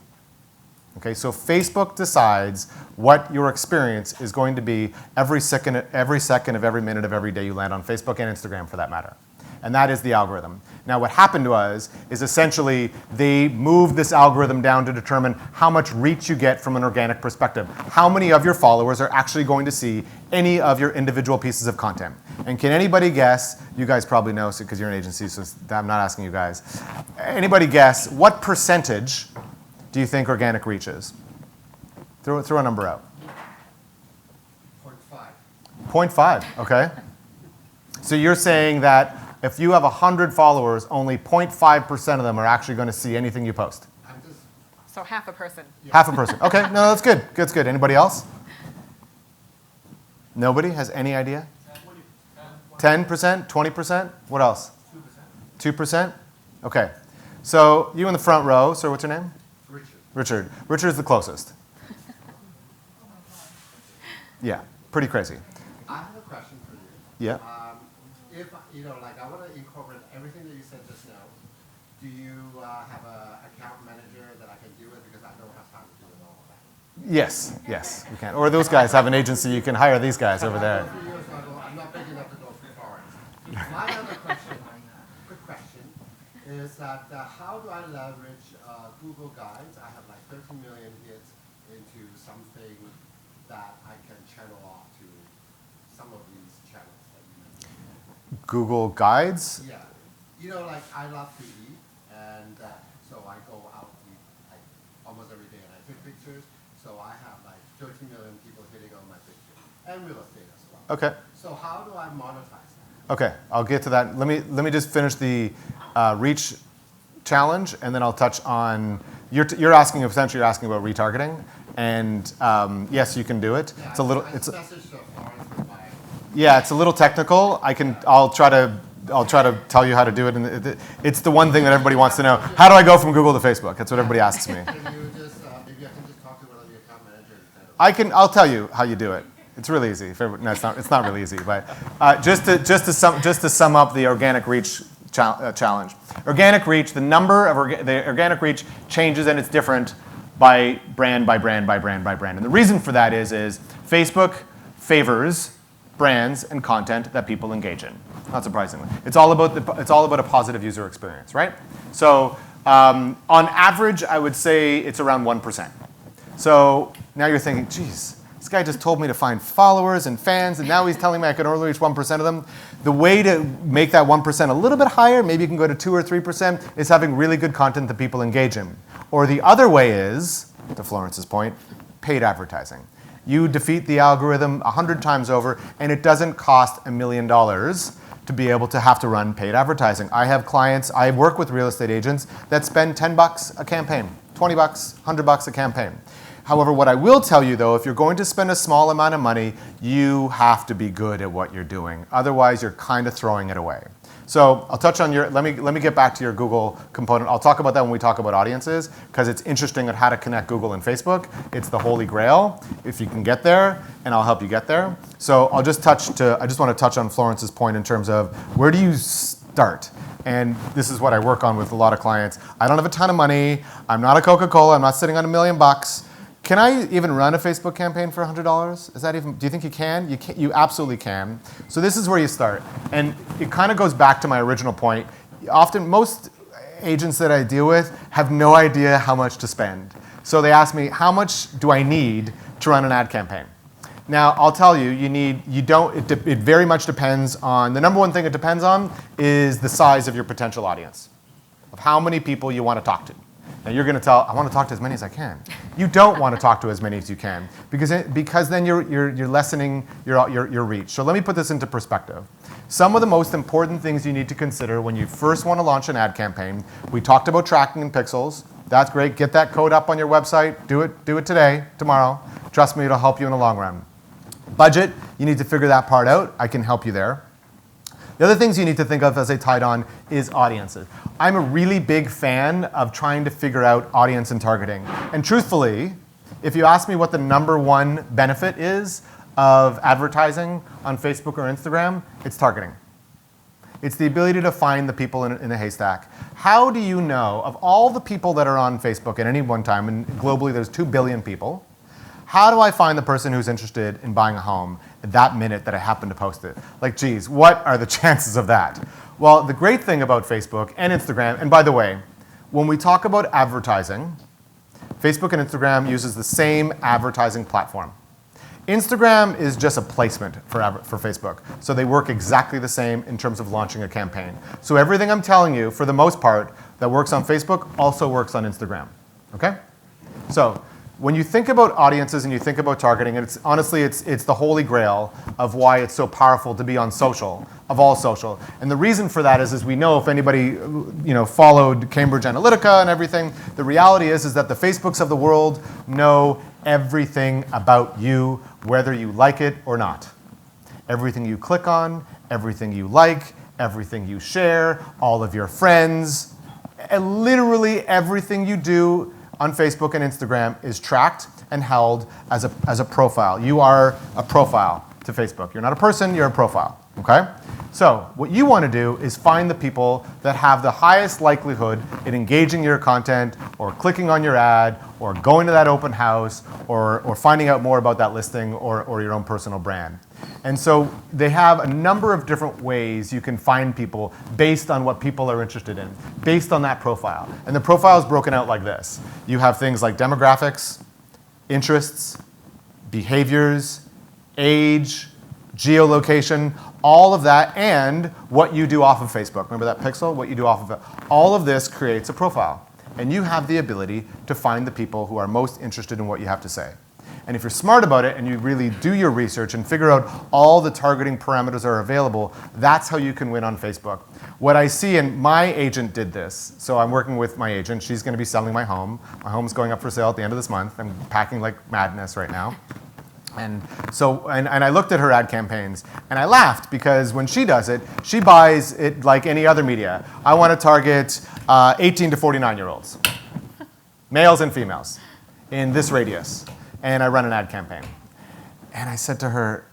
Okay, so Facebook decides what your experience is going to be every second of every minute of every day you land on Facebook and Instagram for that matter. and that is the algorithm. Now what happened was is essentially they moved this algorithm down to determine how much reach you get from an organic perspective. How many of your followers are actually going to see any of your individual pieces of content? And can anybody guess, you guys probably know because you're an agency, so I'm not asking you guys. Anybody guess what percentage do you think organic reach is? Throw a number out. 0.5. 0.5, okay. So you're saying that if you have 100 followers, only 0.5% of them are actually going to see anything you post. So half a person. Half a person. Okay, no, that's good. That's good. Anybody else? Nobody has any idea? 10%? 20%? What else? 2%. 2%? Okay. So you in the front row, sir, what's your name? Richard. Richard is the closest. Yeah, pretty crazy. I have a question for you. Yeah. If, like I want to incorporate everything that you said just now, do you have an account manager that I can deal with? Because I don't have time to do it all of that. Yes, you can. Or those guys have an agency, you can hire these guys over there. I'm not big enough to go through foreigns. My other question, quick question, is that how do I leverage Google Guides? I have like 13 million hits into something that I can channel off to some of these channels that you mentioned. Google Guides? Yeah. Like I love to eat, and so I go out to eat like almost every day, and I take pictures. So I have like 13 million people hitting on my picture, and real estate as well. Okay. So how do I monetize that? Okay, I'll get to that. Let me just finish the reach challenge, and then I'll touch on. You're asking essentially you're asking about retargeting, and yes, you can do it. Yeah, it's a little. it's message to Florence with my. Yeah, it's a little technical. I'll try to tell you how to do it. And it's the one thing that everybody wants to know. How do I go from Google to Facebook? That's what everybody asks me. Can you just maybe I can just talk to one of your account managers? I'll tell you how you do it. It's really easy. No, it's not really easy, but just to sum up the organic reach challenge. Organic reach, the organic reach changes, and it's different by brand, by brand, by brand, by brand. And the reason for that is Facebook favors brands and content that people engage in. Not surprisingly, it's all about a positive user experience, right? So on average, I would say it's around 1%. So now you're thinking, geez, this guy just told me to find followers and fans, and now he's telling me I can only reach 1% of them. The way to make that 1% a little bit higher, maybe you can go to 2 or 3%, is having really good content that people engage in. Or the other way is, to Florence's point, paid advertising. You defeat the algorithm 100 times over, and it doesn't cost $1 million to be able to have to run paid advertising. I have clients, I work with real estate agents that spend $10 a campaign, $20, $100 a campaign. However, what I will tell you though, if you're going to spend a small amount of money, you have to be good at what you're doing. Otherwise, you're kind of throwing it away. So I'll touch on let me get back to your Google component. I'll talk about that when we talk about audiences, because it's interesting at how to connect Google and Facebook. It's the holy grail if you can get there, and I'll help you get there. So I just want to touch on Florence's point in terms of where do you start? And this is what I work on with a lot of clients. I don't have a ton of money. I'm not a Coca-Cola. I'm not sitting on $1 million. Can I even run a Facebook campaign for $100? Is that even? Do you think you can? You absolutely can. So this is where you start, and it kind of goes back to my original point. Often, most agents that I deal with have no idea how much to spend. So they ask me, how much do I need to run an ad campaign? Now, I'll tell you, it very much depends on, the number one thing it depends on is the size of your potential audience, of how many people you want to talk to. Now you're going to tell, I want to talk to as many as I can. You don't want to talk to as many as you can because then you're lessening your reach. So let me put this into perspective. Some of the most important things you need to consider when you first want to launch an ad campaign, we talked about tracking in pixels. That's great. Get that code up on your website. Do it today, tomorrow. Trust me, it'll help you in the long run. Budget, you need to figure that part out. I can help you there. The other things you need to think of as I tied on is audiences. I'm a really big fan of trying to figure out audience and targeting. And truthfully, if you ask me what the number one benefit is of advertising on Facebook or Instagram, it's targeting. It's the ability to find the people in a haystack. How do you know, of all the people that are on Facebook at any one time, and globally there's 2 billion people, how do I find the person who's interested in buying a home at that minute that I happen to post it? Like, geez, what are the chances of that? Well, the great thing about Facebook and Instagram, and by the way, when we talk about advertising, Facebook and Instagram uses the same advertising platform. Instagram is just a placement for Facebook. So they work exactly the same in terms of launching a campaign. So everything I'm telling you, for the most part, that works on Facebook also works on Instagram. Okay? So when you think about audiences and you think about targeting, and honestly, it's the holy grail of why it's so powerful to be on social, of all social. And the reason for that is we know, if anybody followed Cambridge Analytica and everything, the reality is that the Facebooks of the world know everything about you, whether you like it or not. Everything you click on, everything you like, everything you share, all of your friends, and literally everything you do on Facebook and Instagram is tracked and held as a profile. You are a profile to Facebook. You're not a person, you're a profile, okay? So what you want to do is find the people that have the highest likelihood in engaging your content or clicking on your ad or going to that open house or finding out more about that listing or your own personal brand. And so they have a number of different ways you can find people based on what people are interested in, based on that profile. And the profile is broken out like this. You have things like demographics, interests, behaviors, age, geolocation, all of that, and what you do off of Facebook. Remember that pixel? What you do off of it. All of this creates a profile. And you have the ability to find the people who are most interested in what you have to say. And if you're smart about it and you really do your research and figure out all the targeting parameters are available, that's how you can win on Facebook. What I see, and my agent did this, so I'm working with my agent. She's going to be selling my home. My home's going up for sale at the end of this month. I'm packing like madness right now. And so, and I looked at her ad campaigns, and I laughed because when she does it, she buys it like any other media. I want to target 18 to 49-year-olds, males and females, in this radius. And I run an ad campaign. And I said to her,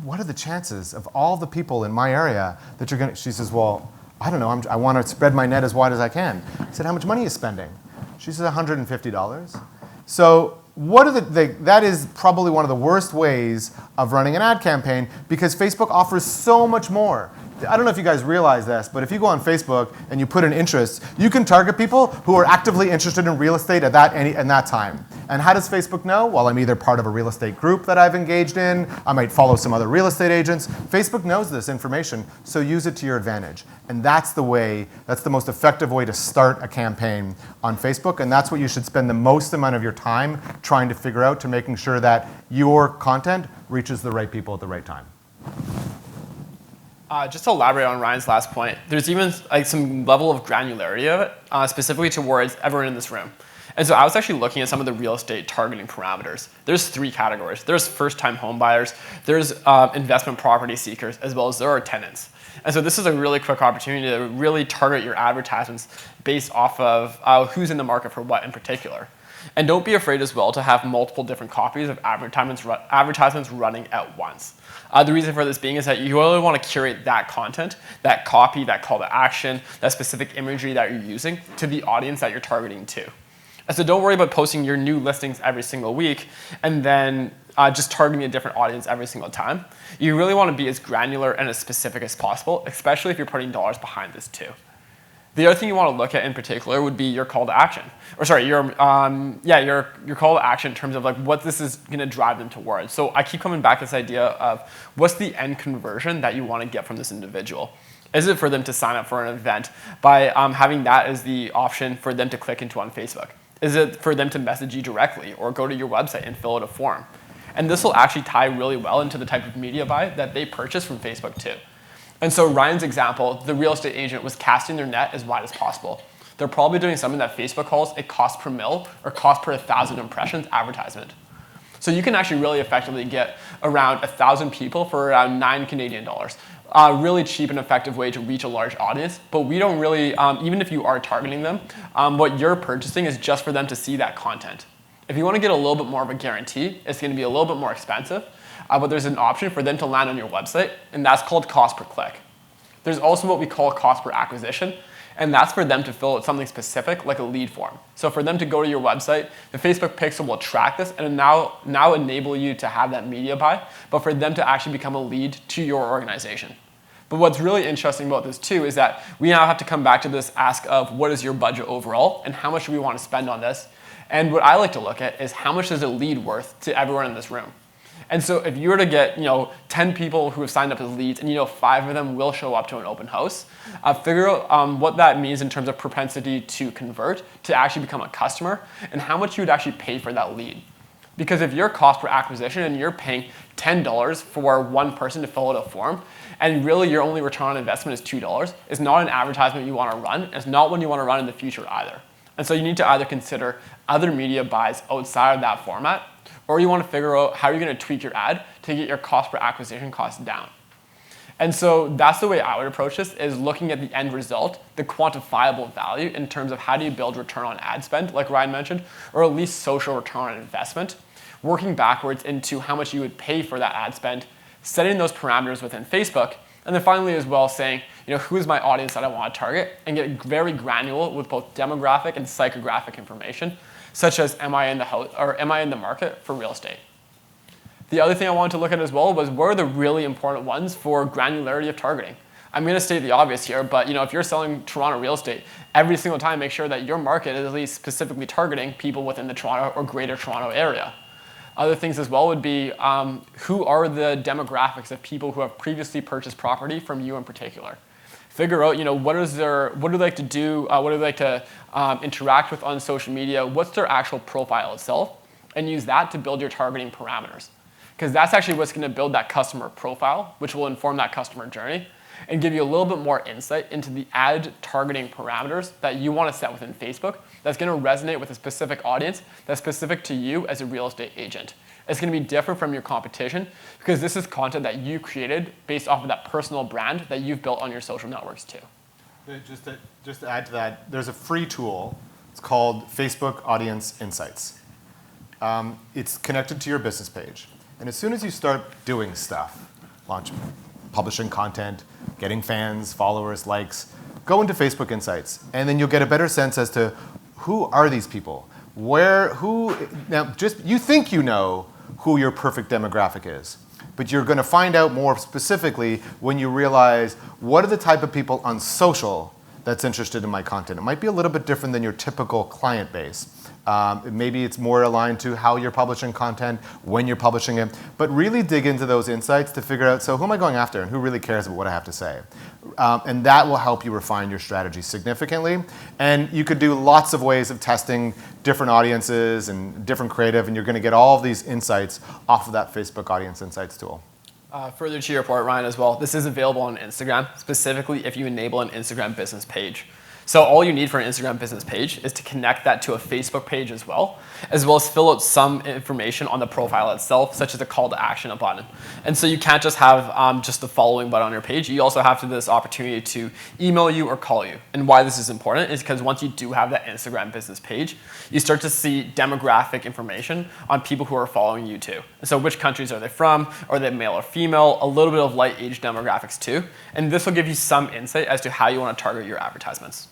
what are the chances of all the people in my area that you're going to, she says, well, I don't know, I want to spread my net as wide as I can. I said, how much money are you spending? She says, $150. So what are that is probably one of the worst ways of running an ad campaign because Facebook offers so much more. I don't know if you guys realize this, but if you go on Facebook and you put in interests, you can target people who are actively interested in real estate at that time. And how does Facebook know? Well, I'm either part of a real estate group that I've engaged in, I might follow some other real estate agents. Facebook knows this information, so use it to your advantage. And that's the most effective way to start a campaign on Facebook, and that's what you should spend the most amount of your time trying to figure out to making sure that your content reaches the right people at the right time. Just to elaborate on Ryan's last point, there's even like some level of granularity of it, specifically towards everyone in this room. And so I was actually looking at some of the real estate targeting parameters. There's 3 categories. There's first-time home buyers, there's investment property seekers, as well as there are tenants. And so this is a really quick opportunity to really target your advertisements based off of who's in the market for what in particular. And don't be afraid as well to have multiple different copies of advertisements running at once. The reason for this being is that you really want to curate that content, that copy, that call to action, that specific imagery that you're using to the audience that you're targeting to. And so don't worry about posting your new listings every single week and then just targeting a different audience every single time. You really want to be as granular and as specific as possible, especially if you're putting dollars behind this too. The other thing you want to look at in particular would be your call to action. Or sorry, your call to action in terms of like what this is going to drive them towards. So I keep coming back to this idea of what's the end conversion that you want to get from this individual. Is it for them to sign up for an event by having that as the option for them to click into on Facebook? Is it for them to message you directly or go to your website and fill out a form? And this will actually tie really well into the type of media buy that they purchase from Facebook too. And so Ryan's example, the real estate agent was casting their net as wide as possible. They're probably doing something that Facebook calls a cost per mil or cost per 1,000 impressions advertisement. So you can actually really effectively get around 1,000 people for around $9 Canadian. Really cheap and effective way to reach a large audience, but we don't really, even if you are targeting them, what you're purchasing is just for them to see that content. If you want to get a little bit more of a guarantee, it's going to be a little bit more expensive, but there's an option for them to land on your website, and that's called cost per click. There's also what we call cost per acquisition, and that's for them to fill out something specific like a lead form. So for them to go to your website, the Facebook pixel will track this and now enable you to have that media buy, but for them to actually become a lead to your organization. But what's really interesting about this too is that we now have to come back to this ask of what is your budget overall and how much do we want to spend on this. And what I like to look at is how much is a lead worth to everyone in this room. And so if you were to get 10 people who have signed up as leads and 5 of them will show up to an open house, figure out what that means in terms of propensity to convert, to actually become a customer, and how much you would actually pay for that lead. Because if your cost per acquisition and you're paying $10 for one person to fill out a form, and really your only return on investment is $2, it's not an advertisement you want to run. It's not one you want to run in the future either. And so you need to either consider other media buys outside of that format, or you want to figure out how you're going to tweak your ad to get your cost per acquisition cost down. And so that's the way I would approach this, is looking at the end result, the quantifiable value in terms of how do you build return on ad spend, like Ryan mentioned, or at least social return on investment, working backwards into how much you would pay for that ad spend, setting those parameters within Facebook, and then finally as well saying, who is my audience that I want to target, and get very granular with both demographic and psychographic information, such as am I in the market for real estate. The other thing I wanted to look at as well was what are the really important ones for granularity of targeting. I'm going to state the obvious here, but if you're selling Toronto real estate, every single time make sure that your market is at least specifically targeting people within the Toronto or Greater Toronto area. Other things as well would be who are the demographics of people who have previously purchased property from you in particular. Figure out, what do they like to do, what do they like to interact with on social media, what's their actual profile itself, and use that to build your targeting parameters. Because that's actually what's going to build that customer profile, which will inform that customer journey, and give you a little bit more insight into the ad targeting parameters that you want to set within Facebook that's going to resonate with a specific audience that's specific to you as a real estate agent. It's going to be different from your competition because this is content that you created based off of that personal brand that you've built on your social networks too. Just to add to that, there's a free tool. It's called Facebook Audience Insights. It's connected to your business page. And as soon as you start doing stuff, publishing content, getting fans, followers, likes, go into Facebook Insights. And then you'll get a better sense as to who are these people? Now, you think you know who your perfect demographic is. But you're going to find out more specifically when you realize what are the type of people on social that's interested in my content. It might be a little bit different than your typical client base. Maybe it's more aligned to how you're publishing content, when you're publishing it. But really dig into those insights to figure out, so who am I going after and who really cares about what I have to say? And that will help you refine your strategy significantly. And you could do lots of ways of testing different audiences and different creative, and you're going to get all of these insights off of that Facebook Audience Insights tool. Further to your point, Ryan, as well, this is available on Instagram, specifically if you enable an Instagram business page. So all you need for an Instagram business page is to connect that to a Facebook page as well as fill out some information on the profile itself, such as a call to action, a button. And so you can't just have just the following button on your page. You also have this opportunity to email you or call you. And why this is important is because once you do have that Instagram business page, you start to see demographic information on people who are following you too. And so which countries are they from? Are they male or female? A little bit of light age demographics too. And this will give you some insight as to how you want to target your advertisements.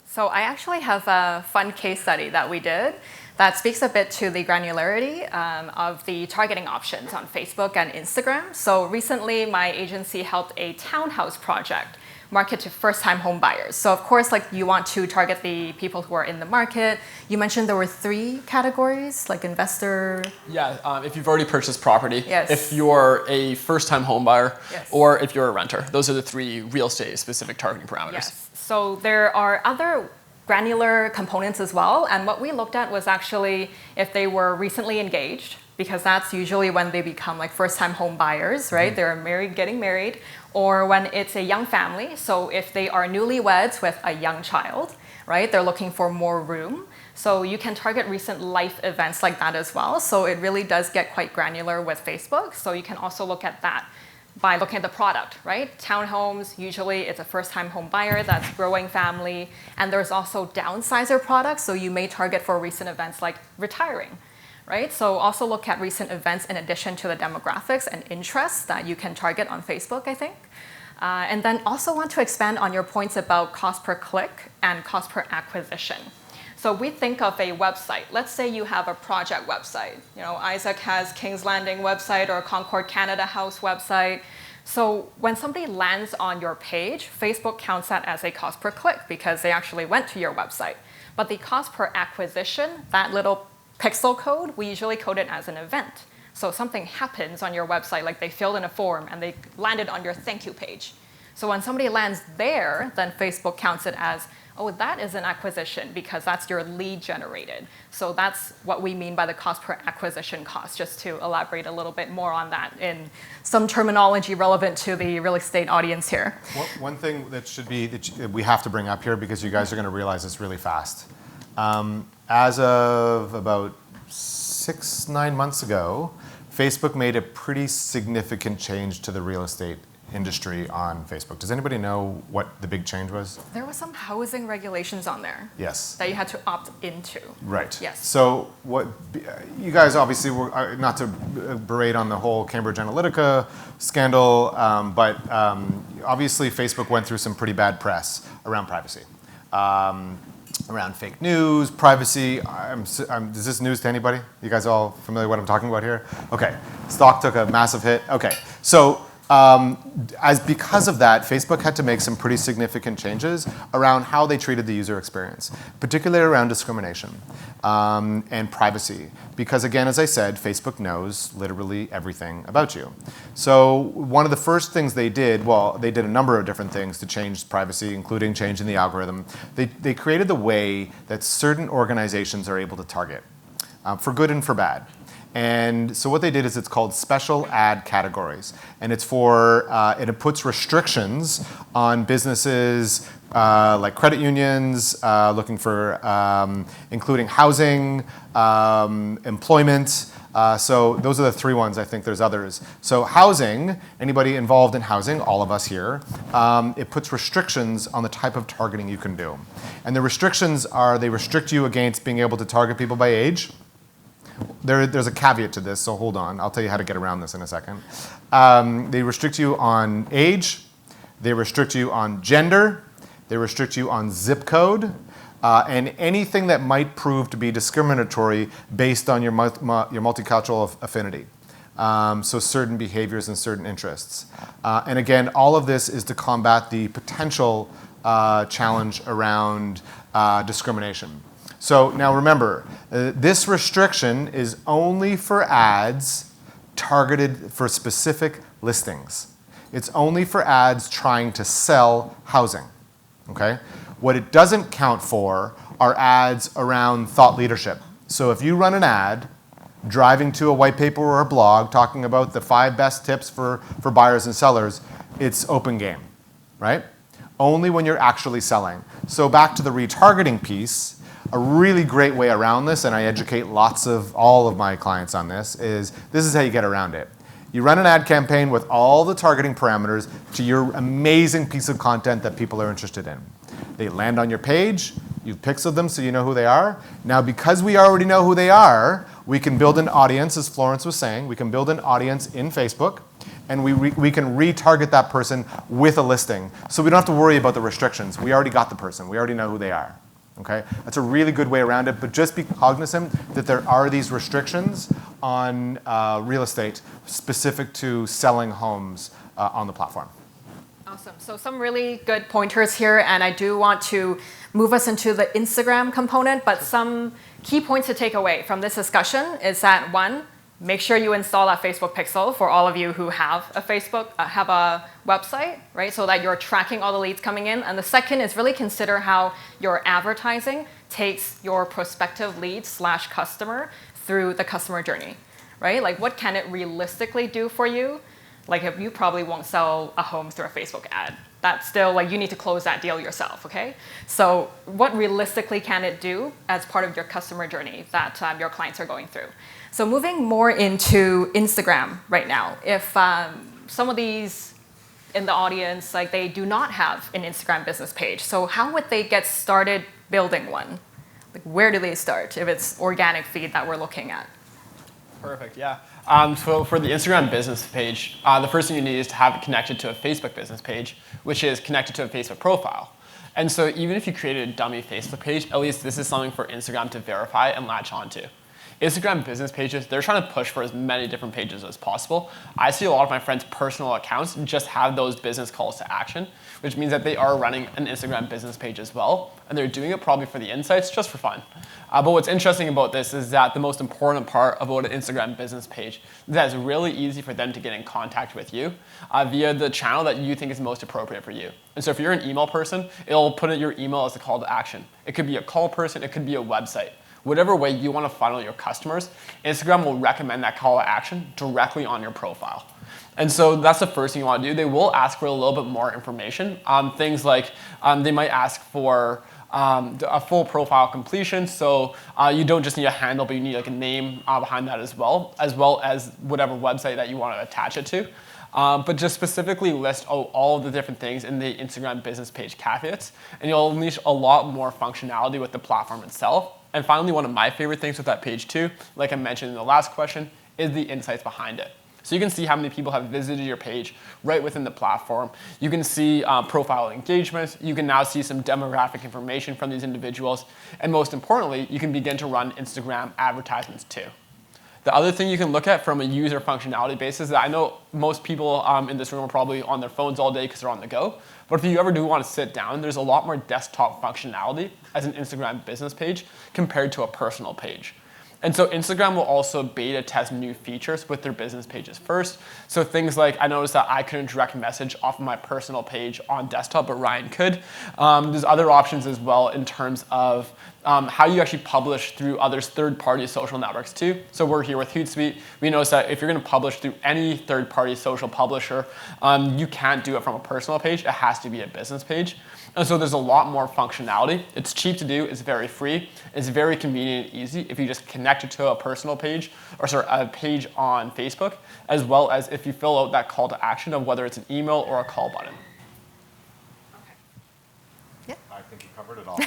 So I actually have a fun case study that we did that speaks a bit to the granularity of the targeting options on Facebook and Instagram. So recently, my agency helped a townhouse project market to first-time home buyers. So of course, you want to target the people who are in the market. You mentioned there were 3 categories, like investor. Yeah, if you've already purchased property, yes. If you're a first-time home buyer, yes. Or if you're a renter. Those are the 3 real estate-specific targeting parameters. Yes. So there are other granular components as well. And what we looked at was actually if they were recently engaged, because that's usually when they become first-time home buyers, right? Mm-hmm. They're getting married, or when it's a young family. So if they are newlyweds with a young child, right? They're looking for more room. So you can target recent life events like that as well. So it really does get quite granular with Facebook. So you can also look at that by looking at the product, right? Townhomes, usually it's a first-time home buyer that's growing family. And there's also downsizer products. So you may target for recent events like retiring, right? So also look at recent events in addition to the demographics and interests that you can target on Facebook, I think. And then also want to expand on your points about cost per click and cost per acquisition. So we think of a website. Let's say you have a project website. Isaac has King's Landing website or Concord Canada House website. So when somebody lands on your page, Facebook counts that as a cost per click because they actually went to your website. But the cost per acquisition, that little pixel code, we usually code it as an event. So something happens on your website, like they filled in a form and they landed on your thank you page. So when somebody lands there, then Facebook counts it as, oh, that is an acquisition because that's your lead generated. So that's what we mean by the cost per acquisition cost, just to elaborate a little bit more on that in some terminology relevant to the real estate audience here. One thing that should be, that we have to bring up here because you guys are going to realize this really fast. As of about 6-9 months ago, Facebook made a pretty significant change to the real estate industry on Facebook. Does anybody know what the big change was? There was some housing regulations on there. Yes. That you had to opt into. Right. Yes. So what you guys obviously were, not to berate on the whole Cambridge Analytica scandal, but obviously Facebook went through some pretty bad press around privacy. Around fake news, privacy. Is this news to anybody? You guys all familiar with what I'm talking about here? Okay. Stock took a massive hit. Okay. So because of that, Facebook had to make some pretty significant changes around how they treated the user experience, particularly around discrimination and privacy. Because again, as I said, Facebook knows literally everything about you. So one of the first things they did, well, they did a number of different things to change privacy, including changing the algorithm. They created the way that certain organizations are able to target, for good and for bad. And so what they did is it's called special ad categories. And it's for, and it puts restrictions on businesses like credit unions, looking for including housing, employment. So those are the three ones. I think there's others. So housing, anybody involved in housing, all of us here, it puts restrictions on the type of targeting you can do. And the restrictions are, they restrict you against being able to target people by age. There's a caveat to this, so hold on. I'll tell you how to get around this in a second. They restrict you on age. They restrict you on gender. They restrict you on zip code. And anything that might prove to be discriminatory based on your multicultural affinity. So certain behaviors and certain interests. And again, all of this is to combat the potential challenge around discrimination. So now remember, this restriction is only for ads targeted for specific listings. It's only for ads trying to sell housing, okay? What it doesn't count for are ads around thought leadership. So if you run an ad driving to a white paper or a blog talking about the 5 best tips for buyers and sellers, it's open game, right? Only when you're actually selling. So back to the retargeting piece, a really great way around this, and I educate all of my clients on this is how you get around it. You run an ad campaign with all the targeting parameters to your amazing piece of content that people are interested in. They land on your page, you've pixeled them so you know who they are. Now because we already know who they are, we can build an audience, as Florence was saying, we can build an audience in Facebook, and we can retarget that person with a listing. So we don't have to worry about the restrictions. We already got the person, we already know who they are. Okay? That's a really good way around it, but just be cognizant that there are these restrictions on real estate specific to selling homes on the platform. Awesome. So some really good pointers here, and I do want to move us into the Instagram component, but some key points to take away from this discussion is that, one, make sure you install that Facebook pixel for all of you who have a have a website, right? So that you're tracking all the leads coming in. And the second is really consider how your advertising takes your prospective lead / customer through the customer journey, right? Like what can it realistically do for you? Like if you probably won't sell a home through a Facebook ad. That's still like you need to close that deal yourself, okay? So what realistically can it do as part of your customer journey that your clients are going through? So moving more into Instagram right now, if some of these in the audience, like they do not have an Instagram business page, so how would they get started building one? Like where do they start if it's organic feed that we're looking at? Perfect, yeah. So for the Instagram business page, the first thing you need is to have it connected to a Facebook business page, which is connected to a Facebook profile. And so even if you created a dummy Facebook page, at least this is something for Instagram to verify and latch onto. Instagram business pages, they're trying to push for as many different pages as possible. I see a lot of my friends' personal accounts just have those business calls to action, which means that they are running an Instagram business page as well, and they're doing it probably for the insights, just for fun. But what's interesting about this is that the most important part about an Instagram business page is that it's really easy for them to get in contact with you via the channel that you think is most appropriate for you. And so if you're an email person, it'll put in your email as a call to action. It could be a call person, it could be a website. Whatever way you want to funnel your customers, Instagram will recommend that call to action directly on your profile. And so that's the first thing you want to do. They will ask for a little bit more information. Things like they might ask for a full profile completion. So you don't just need a handle, but you need like a name behind that as well as whatever website that you want to attach it to. But just specifically list all of the different things in the Instagram business page caveats, and you'll unleash a lot more functionality with the platform itself. And finally, one of my favorite things with that page too, like I mentioned in the last question, is the insights behind it. So you can see how many people have visited your page right within the platform. You can see profile engagements. You can now see some demographic information from these individuals. And most importantly, you can begin to run Instagram advertisements too. The other thing you can look at from a user functionality basis, that I know most people in this room are probably on their phones all day because they're on the go. But if you ever do want to sit down, there's a lot more desktop functionality as an Instagram business page compared to a personal page. And so Instagram will also beta test new features with their business pages first. So things like, I noticed that I couldn't direct message off of my personal page on desktop, but Ryan could. There's other options as well in terms of how you actually publish through others' third-party social networks too. So we're here with Hootsuite. We noticed that if you're going to publish through any third-party social publisher, you can't do it from a personal page. It has to be a business page. And so there's a lot more functionality. It's cheap to do. It's very free. It's very convenient and easy if you just connect it to a personal page, or sorry, a page on Facebook, as well as if you fill out that call to action of whether it's an email or a call button. I think you covered it all.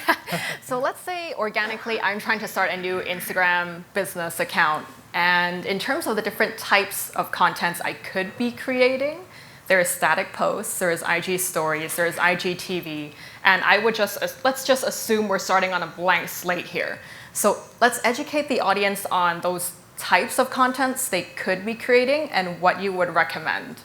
So let's say organically I'm trying to start a new Instagram business account. And in terms of the different types of contents I could be creating, there's static posts, there's IG stories, there's IGTV, and let's just assume we're starting on a blank slate here. So let's educate the audience on those types of contents they could be creating and what you would recommend,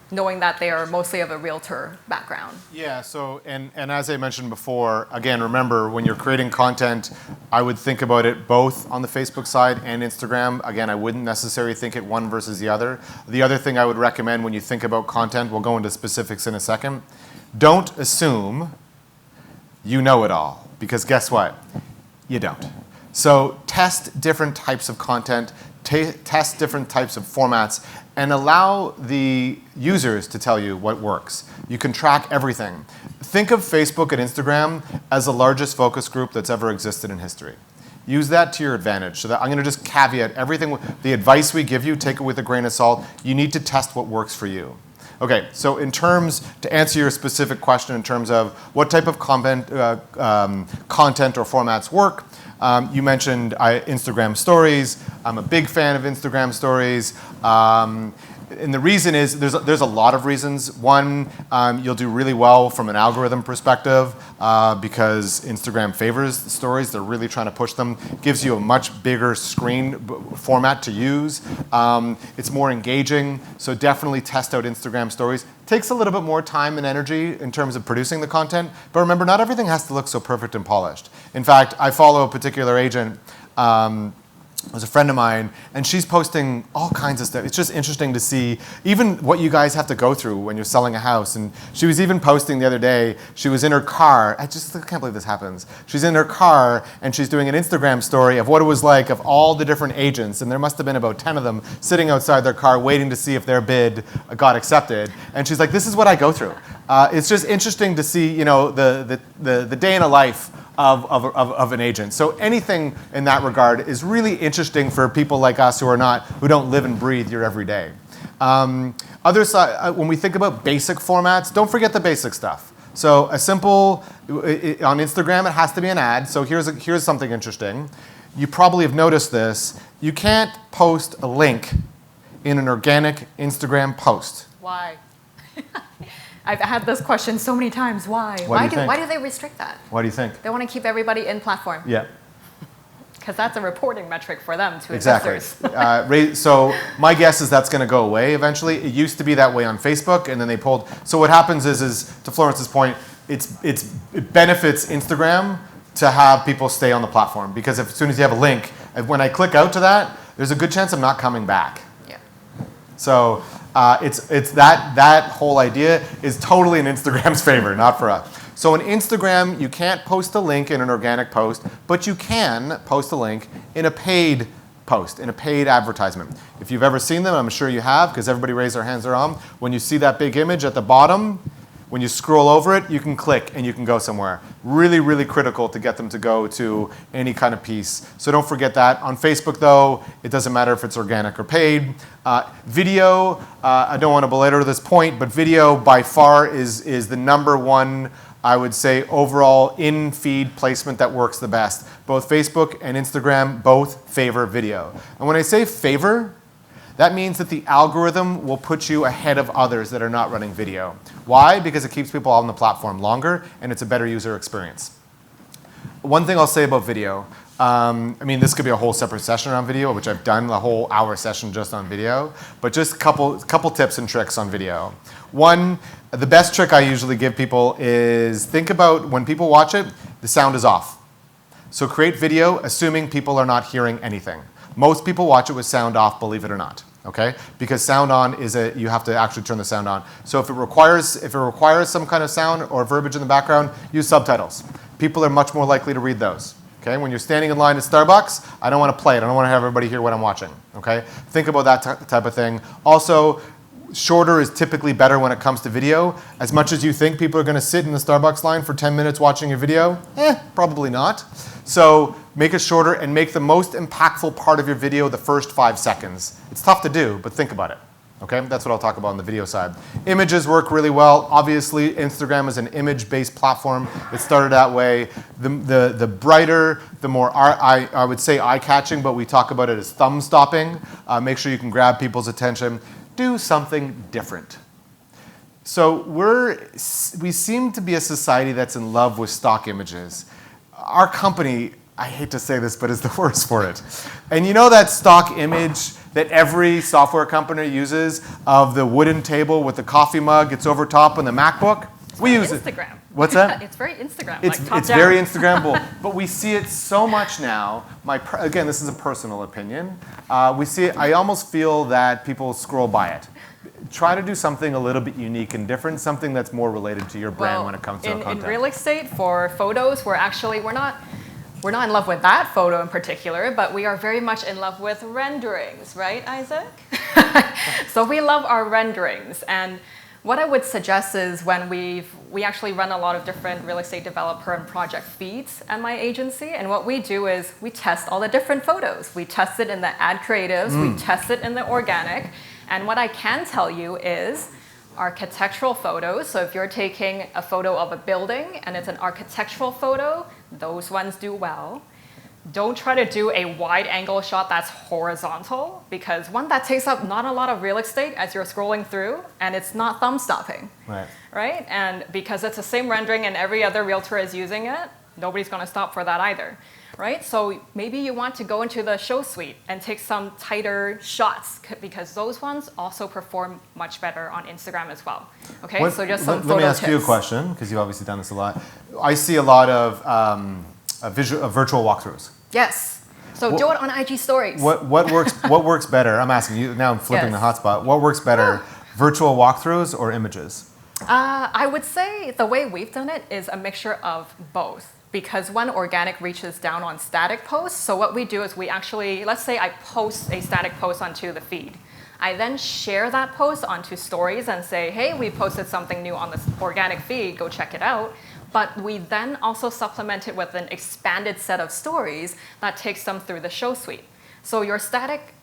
knowing that they are mostly of a realtor background. Yeah, so, and as I mentioned before, again, remember, when you're creating content, I would think about it both on the Facebook side and Instagram. Again, I wouldn't necessarily think it one versus the other. The other thing I would recommend when you think about content, we'll go into specifics in a second, don't assume you know it all, because guess what? You don't. So test different types of content, test different types of formats, and allow the users to tell you what works. You can track everything. Think of Facebook and Instagram as the largest focus group that's ever existed in history. Use that to your advantage. So that I'm going to just caveat everything. The advice we give you, take it with a grain of salt. You need to test what works for you. Okay, so in terms, to answer your specific question in terms of what type of content or formats work, you mentioned Instagram stories. I'm a big fan of Instagram stories. And the reason is, there's a lot of reasons. One, you'll do really well from an algorithm perspective because Instagram favors the stories. They're really trying to push them. Gives you a much bigger screen format to use. It's more engaging, so definitely test out Instagram stories. Takes a little bit more time and energy in terms of producing the content, but remember, not everything has to look so perfect and polished. In fact, I follow a particular agent, was a friend of mine, and she's posting all kinds of stuff. It's just interesting to see even what you guys have to go through when you're selling a house. And she was even posting the other day, she was in her car. I can't believe this happens. She's in her car, and she's doing an Instagram story of what it was like of all the different agents, and there must have been about 10 of them sitting outside their car waiting to see if their bid got accepted. And she's like, this is what I go through. It's just interesting to see, you know, the day in a life of an agent. So anything in that regard is really interesting for people like us who don't live and breathe your everyday. Other side, when we think about basic formats, don't forget the basic stuff. So a simple, on Instagram, it has to be an ad. So here's something interesting. You probably have noticed this. You can't post a link in an organic Instagram post. Why? I've had this question so many times. Why? Why do they restrict that? Why do you think? They want to keep everybody in platform. Yeah. because that's a reporting metric for them to Exactly. investors. So my guess is that's going to go away eventually. It used to be that way on Facebook, and then they pulled. So what happens is to Florence's point, it benefits Instagram to have people stay on the platform, because as soon as you have a link, when I click out to that, there's a good chance I'm not coming back. Yeah. So it's that whole idea is totally in Instagram's favor, not for us. So in Instagram, you can't post a link in an organic post, but you can post a link in a paid post, in a paid advertisement. If you've ever seen them, I'm sure you have, because everybody raised their hands around. When you see that big image at the bottom, when you scroll over it, you can click and you can go somewhere. Really, really critical to get them to go to any kind of piece. So don't forget that. On Facebook, though, it doesn't matter if it's organic or paid. Video, I don't want to belabor this point, but video by far is the number one, I would say, overall in-feed placement that works the best. Both Facebook and Instagram both favor video. And when I say favor, that means that the algorithm will put you ahead of others that are not running video. Why? Because it keeps people on the platform longer, and it's a better user experience. One thing I'll say about video, I mean, this could be a whole separate session around video, which I've done a whole hour session just on video, but just a couple tips and tricks on video. One, the best trick I usually give people is think about when people watch it, the sound is off. So create video assuming people are not hearing anything. Most people watch it with sound off, believe it or not, okay? Because sound on you have to actually turn the sound on. So if it requires some kind of sound or verbiage in the background, use subtitles. People are much more likely to read those, okay? When you're standing in line at Starbucks, I don't want to play it. I don't want to have everybody hear what I'm watching, okay? Think about that type of thing. Also, shorter is typically better when it comes to video. As much as you think people are going to sit in the Starbucks line for 10 minutes watching a video, probably not. So make it shorter and make the most impactful part of your video the first 5 seconds. It's tough to do, but think about it. Okay, that's what I'll talk about on the video side. Images work really well. Obviously, Instagram is an image-based platform. It started that way. The brighter, the more I would say eye-catching, but we talk about it as thumb-stopping. Make sure you can grab people's attention. Do something different. So we seem to be a society that's in love with stock images. Our company, I hate to say this, but is the worst for it. And you know that stock image that every software company uses of the wooden table with the coffee mug, it's over top on the MacBook? We use it. Instagram. What's that? It's very Instagram. It's very Instagrammable, but we see it so much now. Again, this is a personal opinion. We see it. I almost feel that people scroll by it. Try to do something a little bit unique and different, something that's more related to your brand when it comes to content. In real estate, for photos, we're not in love with that photo in particular, but we are very much in love with renderings, right, Isaac? So we love our renderings, and what I would suggest is when we actually run a lot of different real estate developer and project feeds at my agency, and what we do is we test all the different photos. We test it in the ad creatives, we test it in the organic, and what I can tell you is architectural photos. So if you're taking a photo of a building and it's an architectural photo, those ones do well. Don't try to do a wide angle shot that's horizontal, because one, that takes up not a lot of real estate as you're scrolling through, and it's not thumb stopping. Right? And because it's the same rendering and every other realtor is using it, nobody's going to stop for that either. Right? So maybe you want to go into the show suite and take some tighter shots, because those ones also perform much better on Instagram as well. Okay, so just some photo tips. Let me ask you a question, because you've obviously done this a lot. I see a lot of virtual walkthroughs. Yes. So do it on IG stories. What works better? I'm asking you now. I'm flipping the hotspot. What works better, virtual walkthroughs or images? I would say the way we've done it is a mixture of both. Because when organic reaches down on static posts, so what we do is we actually, let's say I post a static post onto the feed. I then share that post onto stories and say, hey, we posted something new on this organic feed, go check it out. But we then also supplement it with an expanded set of stories that takes them through the show suite. So your static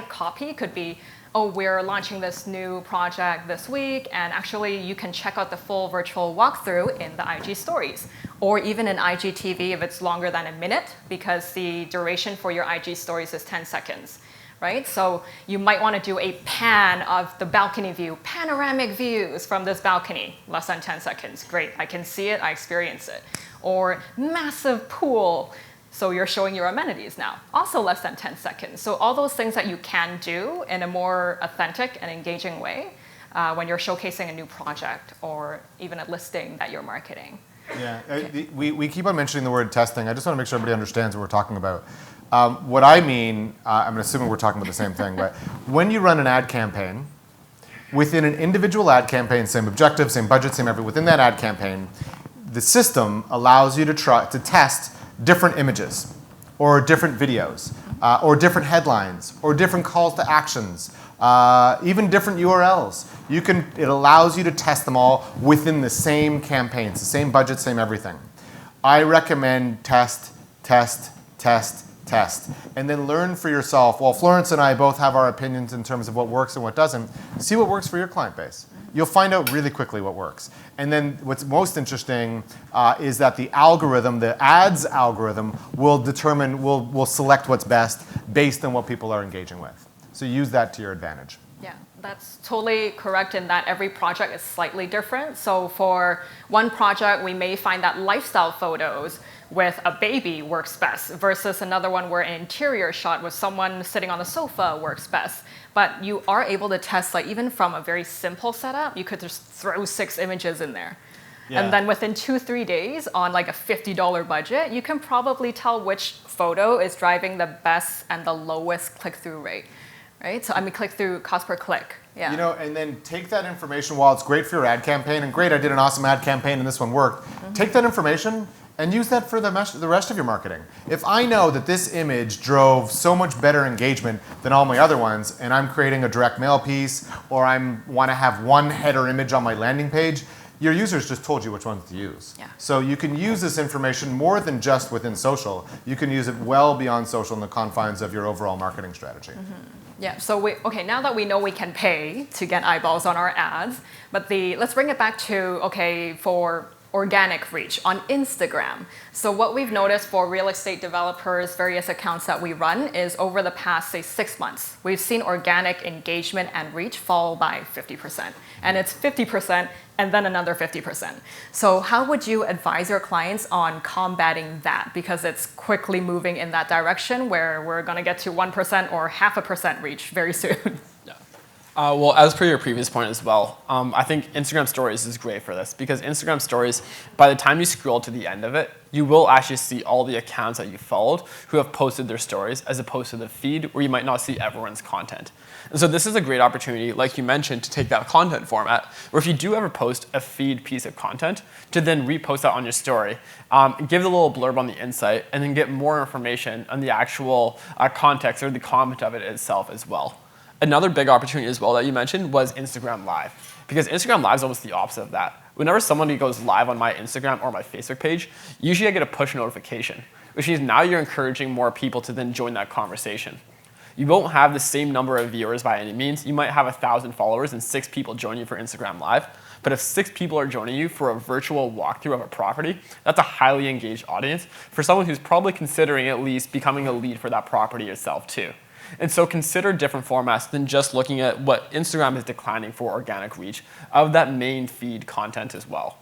copy could be, oh, we're launching this new project this week, and actually you can check out the full virtual walkthrough in the IG stories, or even in IGTV if it's longer than a minute, because the duration for your IG stories is 10 seconds, right? So you might want to do a pan of the balcony view, panoramic views from this balcony, less than 10 seconds. Great, I can see it, I experience it. Or massive pool, So you're showing your amenities now, also less than 10 seconds. So all those things that you can do in a more authentic and engaging way when you're showcasing a new project or even a listing that you're marketing. Yeah, we keep on mentioning the word testing. I just want to make sure everybody understands what we're talking about. What I mean, I'm assuming we're talking about the same thing, but when you run an ad campaign, within an individual ad campaign, same objective, same budget, same everything, within that ad campaign, the system allows you to test different images, or different videos, or different headlines, or different calls to actions, even different URLs. It allows you to test them all within the same campaigns, the same budget, same everything. I recommend test, test, test, test, and then learn for yourself. While Florence and I both have our opinions in terms of what works and what doesn't, see what works for your client base. You'll find out really quickly what works. And then what's most interesting is that the algorithm, the ads algorithm, will select what's best based on what people are engaging with. So use that to your advantage. Yeah, that's totally correct in that every project is slightly different. So for one project, we may find that lifestyle photos with a baby works best versus another one where an interior shot with someone sitting on the sofa works best. But you are able to test, like even from a very simple setup, you could just throw 6 images in there. Yeah. And then within 2-3 days on like a $50 budget, you can probably tell which photo is driving the best and the lowest click-through rate, right? So I mean click-through cost per click. Yeah. You know, and then take that information, while it's great for your ad campaign, and great, I did an awesome ad campaign and this one worked, take that information and use that for the rest of your marketing. If I know that this image drove so much better engagement than all my other ones, and I'm creating a direct mail piece, or I want to have one header image on my landing page, your users just told you which ones to use. Yeah. So you can use this information more than just within social. You can use it well beyond social in the confines of your overall marketing strategy. Yeah, so now that we know we can pay to get eyeballs on our ads, but let's bring it back to, for organic reach on Instagram. So what we've noticed for real estate developers, various accounts that we run, is over the past, say, 6 months, we've seen organic engagement and reach fall by 50%. And it's 50% and then another 50%. So how would you advise your clients on combating that? Because it's quickly moving in that direction where we're going to get to 1% or 0.5% reach very soon. Well, as per your previous point as well, I think Instagram Stories is great for this because Instagram Stories, by the time you scroll to the end of it, you will actually see all the accounts that you followed who have posted their stories as opposed to the feed where you might not see everyone's content. And so this is a great opportunity, like you mentioned, to take that content format, where if you do ever post a feed piece of content, to then repost that on your story, give the little blurb on the insight, and then get more information on the actual context or the comment of it itself as well. Another big opportunity as well that you mentioned was Instagram Live, because Instagram Live is almost the opposite of that. Whenever somebody goes live on my Instagram or my Facebook page, usually I get a push notification, which means now you're encouraging more people to then join that conversation. You won't have the same number of viewers by any means. You might have 1,000 followers and 6 people join you for Instagram Live. But if 6 people are joining you for a virtual walkthrough of a property, that's a highly engaged audience for someone who's probably considering at least becoming a lead for that property itself too. And so consider different formats than just looking at what Instagram is declining for organic reach of that main feed content as well.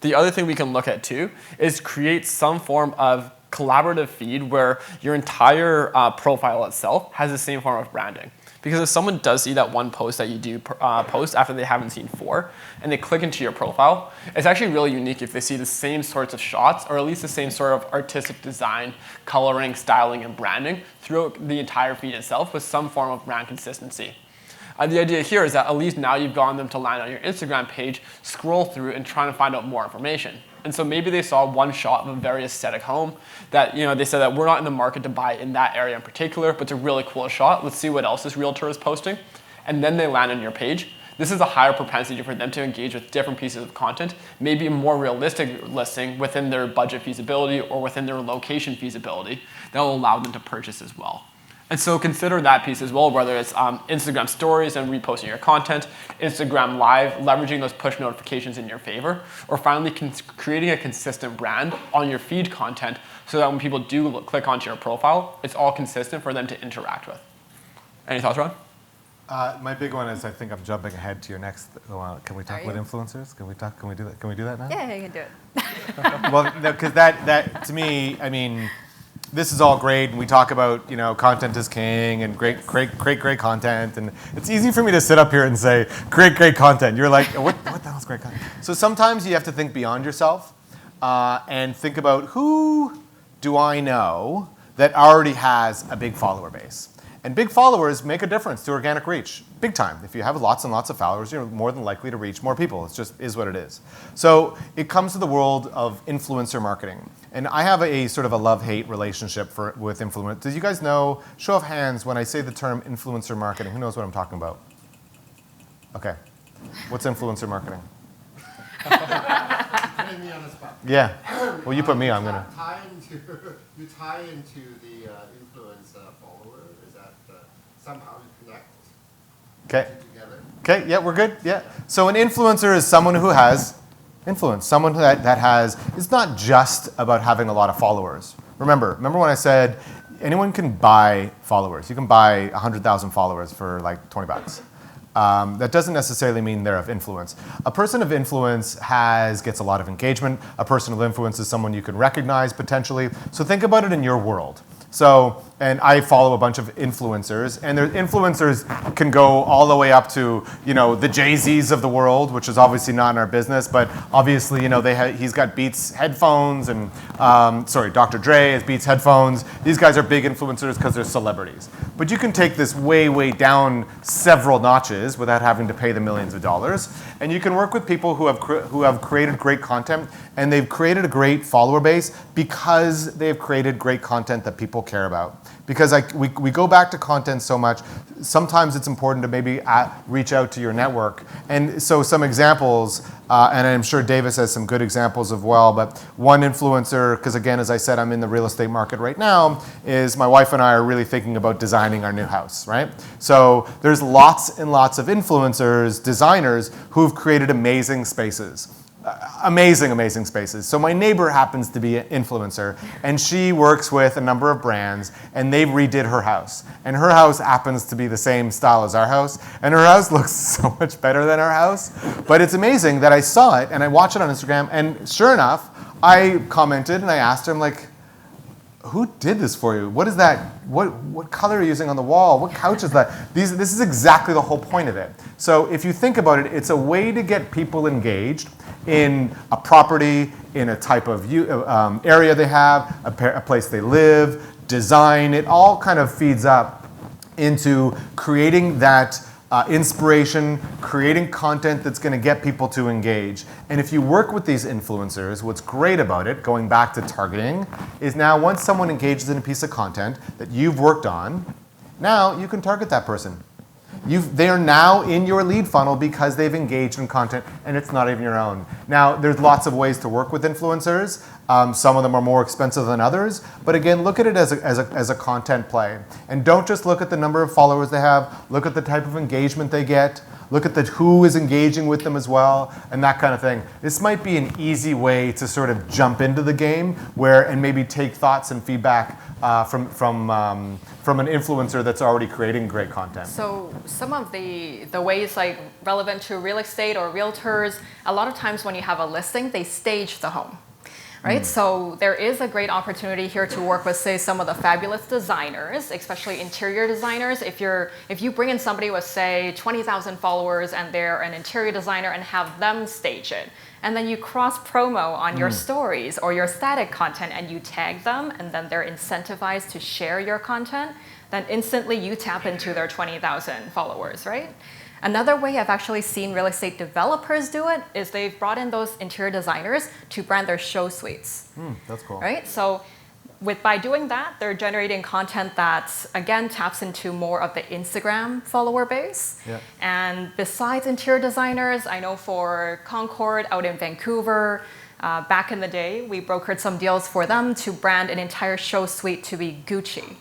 The other thing we can look at too is create some form of collaborative feed where your entire profile itself has the same form of branding. Because if someone does see that one post that you do post after they haven't seen 4, and they click into your profile, it's actually really unique if they see the same sorts of shots, or at least the same sort of artistic design, coloring, styling, and branding throughout the entire feed itself with some form of brand consistency. The idea here is that at least now you've gotten them to land on your Instagram page, scroll through, and try to find out more information. And so maybe they saw one shot of a very aesthetic home that, they said that we're not in the market to buy in that area in particular, but it's a really cool shot. Let's see what else this realtor is posting. And then they land on your page. This is a higher propensity for them to engage with different pieces of content, maybe a more realistic listing within their budget feasibility or within their location feasibility that will allow them to purchase as well. And so consider that piece as well, whether it's Instagram Stories and reposting your content, Instagram Live, leveraging those push notifications in your favor, or finally creating a consistent brand on your feed content so that when people do click onto your profile, it's all consistent for them to interact with. Any thoughts, Ron? My big one is, I think I'm jumping ahead to your next. Can we talk about influencers? Can we do that? Can we do that now? Yeah, you can do it. Well, no, because that to me, I mean, this is all great, and we talk about, content is king and great content, and it's easy for me to sit up here and say, great content. You're like, what the hell is great content? So sometimes you have to think beyond yourself and think about, who do I know that already has a big follower base? And big followers make a difference to organic reach, big time. If you have lots and lots of followers, you're more than likely to reach more people. It just is what it is. So it comes to the world of influencer marketing. And I have a sort of a love-hate relationship with influence. Do you guys know, show of hands, when I say the term influencer marketing, who knows what I'm talking about? Okay. What's influencer marketing? Putting me on the spot. Yeah. Well, you put me on. You tie into the influence follower. Is that somehow you connect together? Okay, yeah, we're good. Yeah. So an influencer is someone who has influence, someone that has, it's not just about having a lot of followers. Remember when I said anyone can buy followers. You can buy 100,000 followers for like $20. That doesn't necessarily mean they're of influence. A person of influence gets a lot of engagement. A person of influence is someone you can recognize potentially. So think about it in your world. So, and I follow a bunch of influencers, and their influencers can go all the way up to, the Jay-Z's of the world, which is obviously not in our business, but obviously, he's got Beats headphones, and Dr. Dre has Beats headphones. These guys are big influencers because they're celebrities. But you can take this way, way down several notches without having to pay the millions of dollars, and you can work with people who have created great content, and they've created a great follower base because they've created great content that people care about. Because we go back to content so much, sometimes it's important to maybe reach out to your network. And so some examples, and I'm sure Davis has some good examples as well, but one influencer, because again, as I said, I'm in the real estate market right now, is my wife and I are really thinking about designing our new house, right? So there's lots and lots of influencers, designers, who've created amazing spaces. Amazing spaces. So my neighbor happens to be an influencer, and she works with a number of brands, and they redid her house. And her house happens to be the same style as our house, and her house looks so much better than our house. But it's amazing that I saw it, and I watched it on Instagram, and sure enough, I commented, and I asked her, I'm like, who did this for you? What is that? What color are you using on the wall? What couch is that? This is exactly the whole point of it. So if you think about it, it's a way to get people engaged in a property, in a type of area they have, a place they live, design. It all kind of feeds up into creating that inspiration, creating content that's going to get people to engage. And if you work with these influencers, what's great about it, going back to targeting, is now once someone engages in a piece of content that you've worked on, now you can target that person. They are now in your lead funnel because they've engaged in content, and it's not even your own. Now, there's lots of ways to work with influencers. Some of them are more expensive than others. But again, look at it as a content play. And don't just look at the number of followers they have. Look at the type of engagement they get. Look at who is engaging with them as well, and that kind of thing. This might be an easy way to sort of jump into the game and maybe take thoughts and feedback from an influencer that's already creating great content. So some of the ways like relevant to real estate or realtors, a lot of times when you have a listing, they stage the home. Right? So there is a great opportunity here to work with, say, some of the fabulous designers, especially interior designers. If you bring in somebody with, say, 20,000 followers and they're an interior designer and have them stage it, and then you cross promo on your stories or your static content and you tag them, and then they're incentivized to share your content, then instantly you tap into their 20,000 followers, right? Another way I've actually seen real estate developers do it is they've brought in those interior designers to brand their show suites. That's cool. Right? So by doing that, they're generating content that, again, taps into more of the Instagram follower base. Yeah. And besides interior designers, I know for Concord out in Vancouver, back in the day, we brokered some deals for them to brand an entire show suite to be Gucci.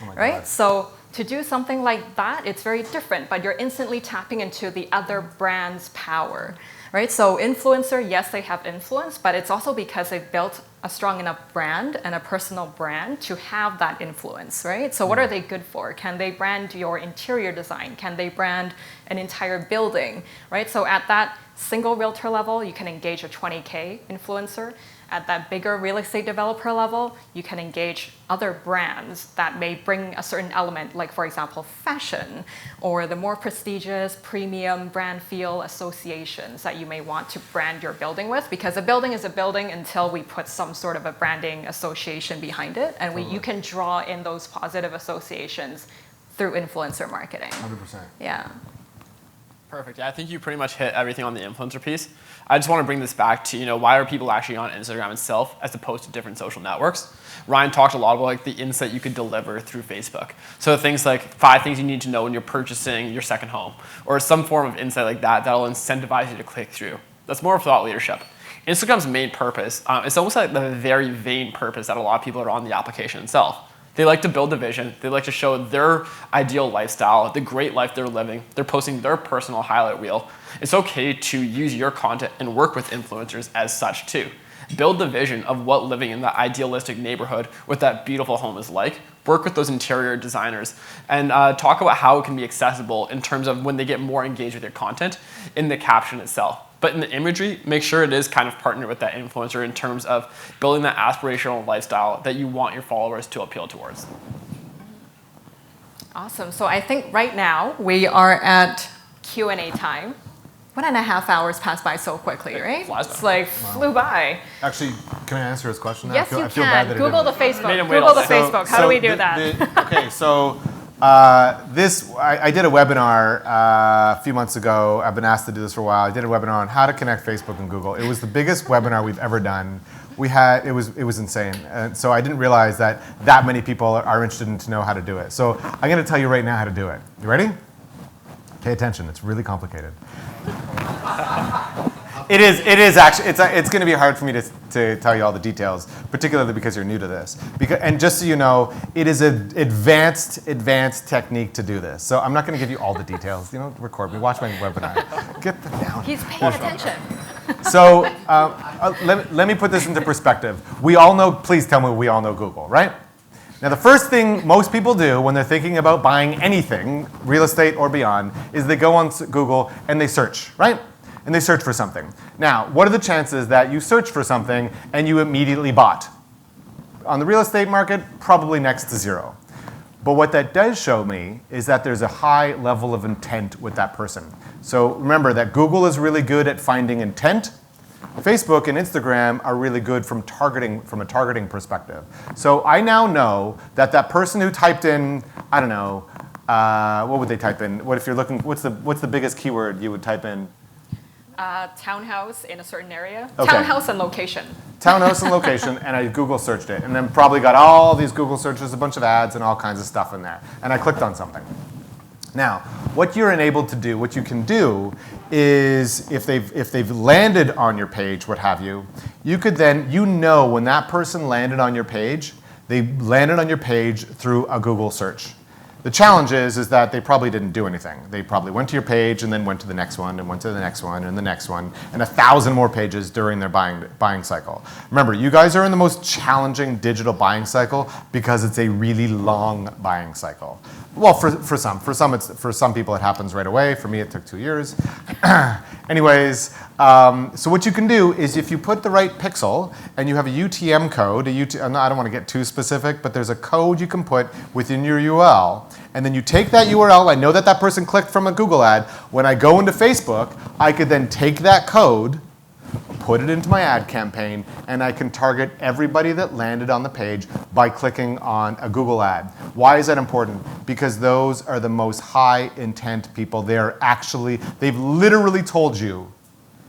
Oh my right? God. So to do something like that, it's very different, but you're instantly tapping into the other brand's power, right? So influencer, yes, they have influence, but it's also because they've built a strong enough brand and a personal brand to have that influence, right? So what are they good for? Can they brand your interior design? Can they brand an entire building, right? So at that single realtor level, you can engage a 20K influencer. At that bigger real estate developer level, you can engage other brands that may bring a certain element, like for example, fashion, or the more prestigious premium brand feel associations that you may want to brand your building with, because a building is a building until we put some sort of a branding association behind it, and you can draw in those positive associations through influencer marketing. 100%. Yeah. Perfect. Yeah, I think you pretty much hit everything on the influencer piece. I just want to bring this back to, why are people actually on Instagram itself as opposed to different social networks? Ryan talked a lot about like the insight you could deliver through Facebook. So things like 5 things you need to know when you're purchasing your second home, or some form of insight like that that'll incentivize you to click through. That's more of thought leadership. Instagram's main purpose, it's almost like the very vain purpose that a lot of people are on the application itself. They like to build a vision. They like to show their ideal lifestyle, the great life they're living. They're posting their personal highlight reel. It's okay to use your content and work with influencers as such too. Build the vision of what living in that idealistic neighborhood with that beautiful home is like. Work with those interior designers and talk about how it can be accessible in terms of when they get more engaged with your content in the caption itself. But in the imagery, make sure it is kind of partnered with that influencer in terms of building that aspirational lifestyle that you want your followers to appeal towards. Awesome. So I think right now we are at Q&A time. 1.5 hours passed by so quickly, right? It's like flew by. Actually, can I answer his question now? Yes, I you feel bad that can. I Google the didn't. Facebook. Google the Facebook. How do we do that? Okay, so I did a webinar a few months ago. I've been asked to do this for a while. I did a webinar on how to connect Facebook and Google. It was the biggest webinar we've ever done. It was insane. And so I didn't realize that many people are interested in to know how to do it. So I'm going to tell you right now how to do it. You ready? Pay attention. It's really complicated. It is actually, it's going to be hard for me to tell you all the details, particularly because you're new to this. And just so you know, it is an advanced technique to do this. So I'm not going to give you all the details. Record me, watch my webinar. Get them down. He's paying attention. So let me put this into perspective. We all know, please tell me we all know Google, right? Now, the first thing most people do when they're thinking about buying anything, real estate or beyond, is they go on Google and they search, right? And they search for something. Now, what are the chances that you search for something and you immediately bought? On the real estate market, probably next to 0. But what that does show me is that there's a high level of intent with that person. So remember that Google is really good at finding intent. Facebook and Instagram are really good from a targeting perspective. So I now know that person who typed in, I don't know, what would they type in? What if you're looking? What's the biggest keyword you would type in? Townhouse in a certain area. Okay. Townhouse and location. Townhouse and location, and I Google searched it, and then probably got all these Google searches, a bunch of ads and all kinds of stuff in there. And I clicked on something. Now, what you're enabled to do, what you can do is if they've landed on your page, what have you, you could then, when that person landed on your page, they landed on your page through a Google search. The challenge is that they probably didn't do anything. They probably went to your page and then went to the next one and went to the next one and the next one and 1,000 more pages during their buying cycle. Remember, you guys are in the most challenging digital buying cycle because it's a really long buying cycle. Well, for some people it happens right away. For me, it took 2 years. Anyways, so what you can do is if you put the right pixel and you have a UTM code, I don't want to get too specific, but there's a code you can put within your URL, and then you take that URL. I know that person clicked from a Google ad. When I go into Facebook, I could then take that code, put it into my ad campaign, and I can target everybody that landed on the page by clicking on a Google ad. Why is that important? Because those are the most high intent people. They've literally told you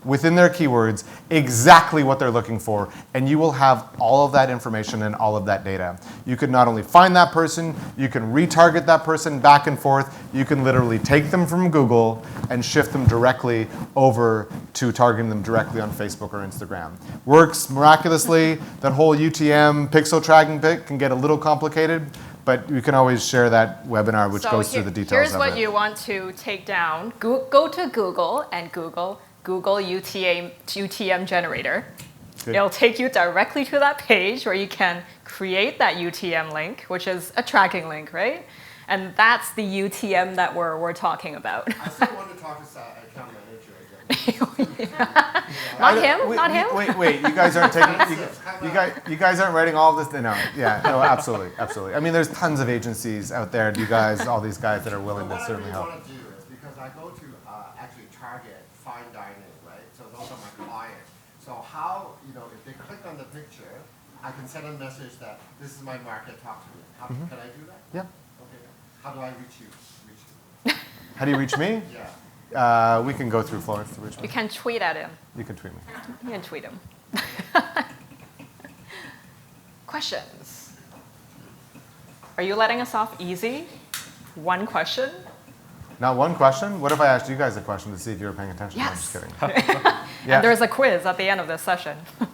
within their keywords exactly what they're looking for, and you will have all of that information and all of that data. You can not only find that person, you can retarget that person back and forth. You can literally take them from Google and shift them directly over to targeting them directly on Facebook or Instagram. Works miraculously. That whole UTM pixel tracking bit can get a little complicated, but you can always share that webinar which goes through the details here's of what it. you want to take down. Go to Google and Google UTM generator. Good. It'll take you directly to that page where you can create that UTM link, which is a tracking link, right? And that's the UTM that we're talking about. I still want to talk to account manager again. Not him, Wait, not him. Wait, you guys aren't taking, you guys aren't writing all of this, no, yeah, no, absolutely. I mean, there's tons of agencies out there, you guys, all these guys that are willing to certainly help. What I really want to do is, because I go to actually Target, fine dining, right? So those are my clients. So how, if they click on the picture, I can send a message that this is my market, talk to me. Can I do that? Yeah. Okay. How do I reach you? How do you reach me? Yeah. We can go through Florence to reach me. You can tweet at him. You can tweet me. You can tweet him. Questions? Are you letting us off easy? One question? Not one question? What if I asked you guys a question to see if you were paying attention? No, I'm just Yes. kidding. Yeah. And there's a quiz at the end of this session. How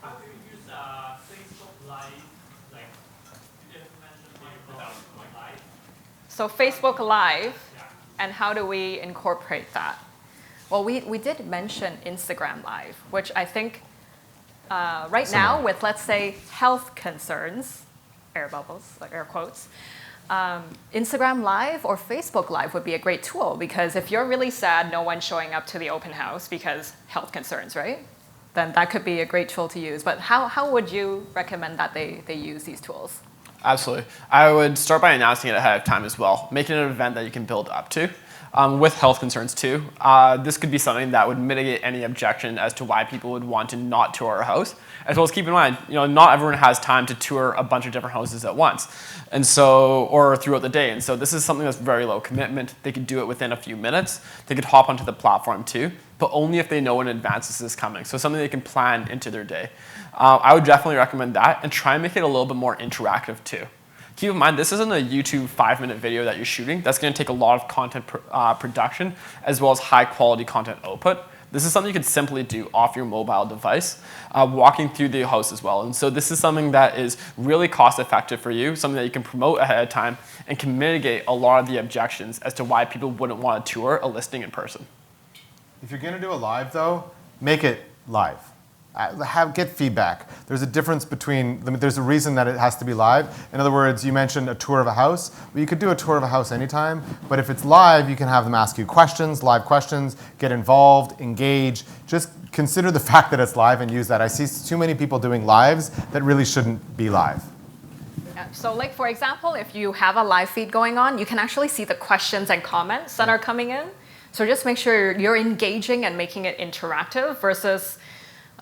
do you use Facebook Live? Like, you didn't mention Live. So Facebook Live, and how do we incorporate that? Well, we did mention Instagram Live, which I think right now with, let's say, health concerns, air bubbles, like air quotes, Instagram Live or Facebook Live would be a great tool, because if you're really sad, no one's showing up to the open house because health concerns, right? Then that could be a great tool to use. But how would you recommend that they use these tools? Absolutely. I would start by announcing it ahead of time as well, making it an event that you can build up to. With health concerns too, this could be something that would mitigate any objection as to why people would want to not tour a house. As well as keep in mind, not everyone has time to tour a bunch of different houses at once, and so, or throughout the day. And so this is something that's very low commitment. They could do it within a few minutes. They could hop onto the platform too, but only if they know in advance this is coming. So something they can plan into their day. I would definitely recommend that, and try and make it a little bit more interactive too. Keep in mind, this isn't a YouTube 5-minute video that you're shooting. That's going to take a lot of content production as well as high quality content output. This is something you can simply do off your mobile device, walking through the house as well. And so this is something that is really cost effective for you, something that you can promote ahead of time and can mitigate a lot of the objections as to why people wouldn't want to tour a listing in person. If you're going to do a live, though, make it live. Get feedback. There's a difference between, there's a reason that it has to be live. In other words, you mentioned a tour of a house. Well, you could do a tour of a house anytime, but if it's live, you can have them ask you questions, live questions, get involved, engage. Just consider the fact that it's live and use that. I see too many people doing lives that really shouldn't be live. So like, for example, if you have a live feed going on, you can actually see the questions and comments that are coming in. So just make sure you're engaging and making it interactive versus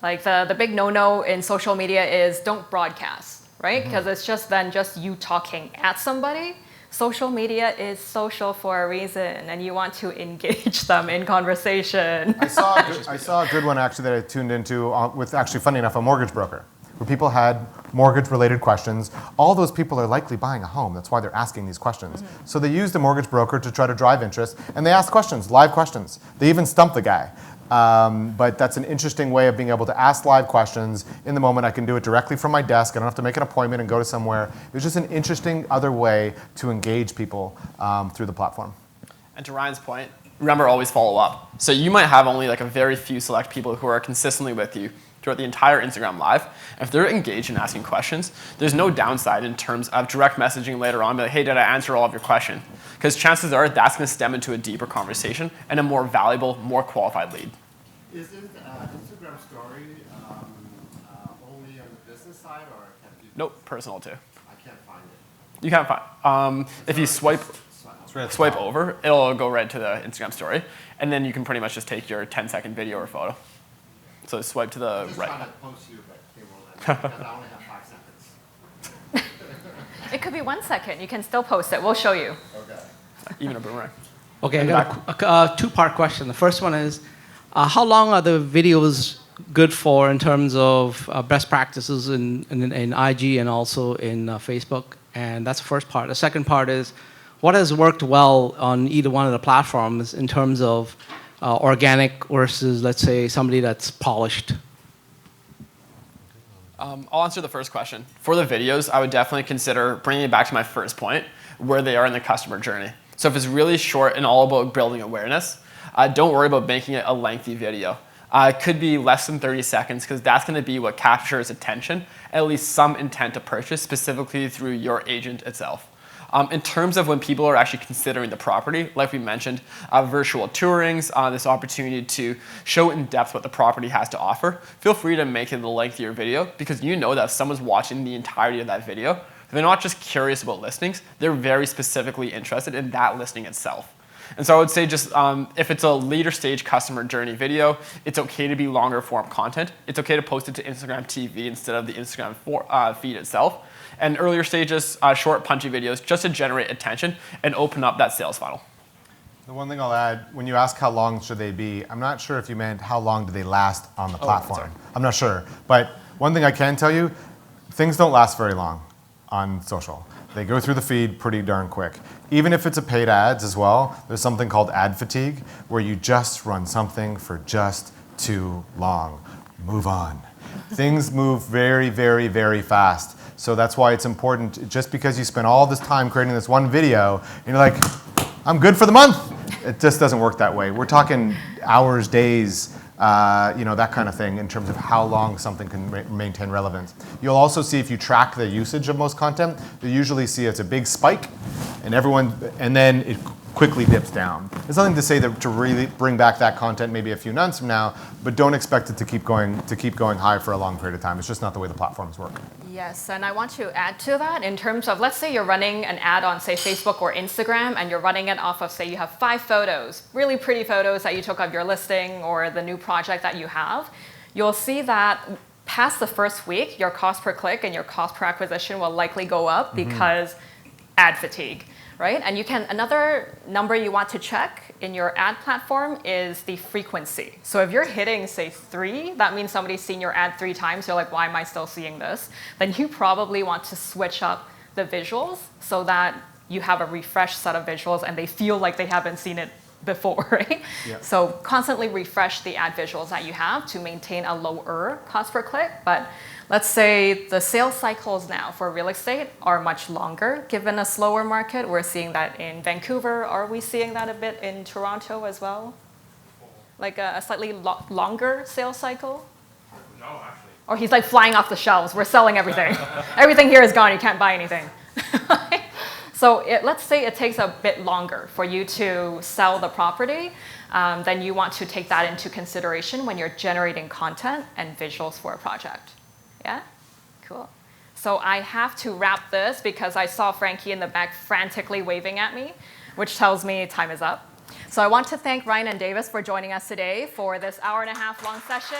like the big no-no in social media is don't broadcast, right? Because it's just you talking at somebody. Social media is social for a reason, and you want to engage them in conversation. I saw a good one actually that I tuned into with actually, funny enough, a mortgage broker, where people had mortgage-related questions. All those people are likely buying a home. That's why they're asking these questions. So they used a mortgage broker to try to drive interest, and they asked questions, live questions. They even stumped the guy. But that's an interesting way of being able to ask live questions in the moment. I can do it directly from my desk. I don't have to make an appointment and go to somewhere. It's just an interesting other way to engage people through the platform. And to Ryan's point, remember, always follow up. So you might have only like a very few select people who are consistently with you throughout the entire Instagram Live. If they're engaged in asking questions, there's no downside in terms of direct messaging later on, be like, hey, did I answer all of your questions? Because chances are that's going to stem into a deeper conversation and a more valuable, more qualified lead. Isn't Instagram Story only on the business side, or can people? Nope, personal too. I can't find it. You can't find. If you swipe over, it'll go right to the Instagram Story, and then you can pretty much just take your 10-second video or photo. So swipe to the I'm just right. trying to post you, but they won't let me, because I only have 5 seconds. It could be 1 second. You can still post it. We'll show you. Okay. Even a boomerang. Okay, I got a two-part question. The first one is, how long are the videos good for in terms of best practices in IG and also in Facebook? And that's the first part. The second part is, what has worked well on either one of the platforms in terms of organic versus, let's say, somebody that's polished? I'll answer the first question. For the videos, I would definitely consider bringing it back to my first point, where they are in the customer journey. So if it's really short and all about building awareness, don't worry about making it a lengthy video. It could be less than 30 seconds because that's going to be what captures attention, at least some intent to purchase, specifically through your agent itself. In terms of when people are actually considering the property, like we mentioned, virtual tourings, this opportunity to show in depth what the property has to offer, feel free to make it a lengthier video because you know that if someone's watching the entirety of that video, they're not just curious about listings, they're very specifically interested in that listing itself. And so I would say just if it's a later stage customer journey video, it's okay to be longer form content. It's okay to post it to Instagram TV instead of the Instagram feed itself. And earlier stages, short punchy videos just to generate attention and open up that sales funnel. The one thing I'll add, when you ask how long should they be, I'm not sure if you meant how long do they last on the platform. sorry. I'm not sure. But one thing I can tell you, things don't last very long on social. They go through the feed pretty darn quick. Even if it's a paid ads as well, there's something called ad fatigue, where you just run something for just too long. Move on. Things move very, very, very fast. So that's why it's important, just because you spend all this time creating this one video, and you're like, I'm good for the month. It just doesn't work that way. We're talking hours, days, that kind of thing in terms of how long something can maintain relevance. You'll also see if you track the usage of most content, you usually see it's a big spike, and then it quickly dips down. There's nothing to say that to really bring back that content maybe a few months from now, but don't expect it to keep going high for a long period of time. It's just not the way the platforms work. Yes, and I want to add to that in terms of, let's say you're running an ad on, say, Facebook or Instagram, and you're running it off of, say, you have 5 photos, really pretty photos that you took of your listing or the new project that you have. You'll see that past the first week, your cost per click and your cost per acquisition will likely go up because ad fatigue. Right? And another number you want to check in your ad platform is the frequency. So if you're hitting, say, 3, that means somebody's seen your ad 3 times. You're like, why am I still seeing this? Then you probably want to switch up the visuals so that you have a refreshed set of visuals and they feel like they haven't seen it before, right? Yep. So constantly refresh the ad visuals that you have to maintain a lower cost per click. But let's say the sales cycles now for real estate are much longer given a slower market. We're seeing that in Vancouver. Are we seeing that a bit in Toronto as well? Like a slightly longer sales cycle? No, actually. Or he's like flying off the shelves. We're selling everything. Everything here is gone. You can't buy anything. So let's say it takes a bit longer for you to sell the property. Then you want to take that into consideration when you're generating content and visuals for a project. Yeah? Cool. So I have to wrap this because I saw Frankie in the back frantically waving at me, which tells me time is up. So I want to thank Ryan and Davis for joining us today for this hour-and-a-half long session.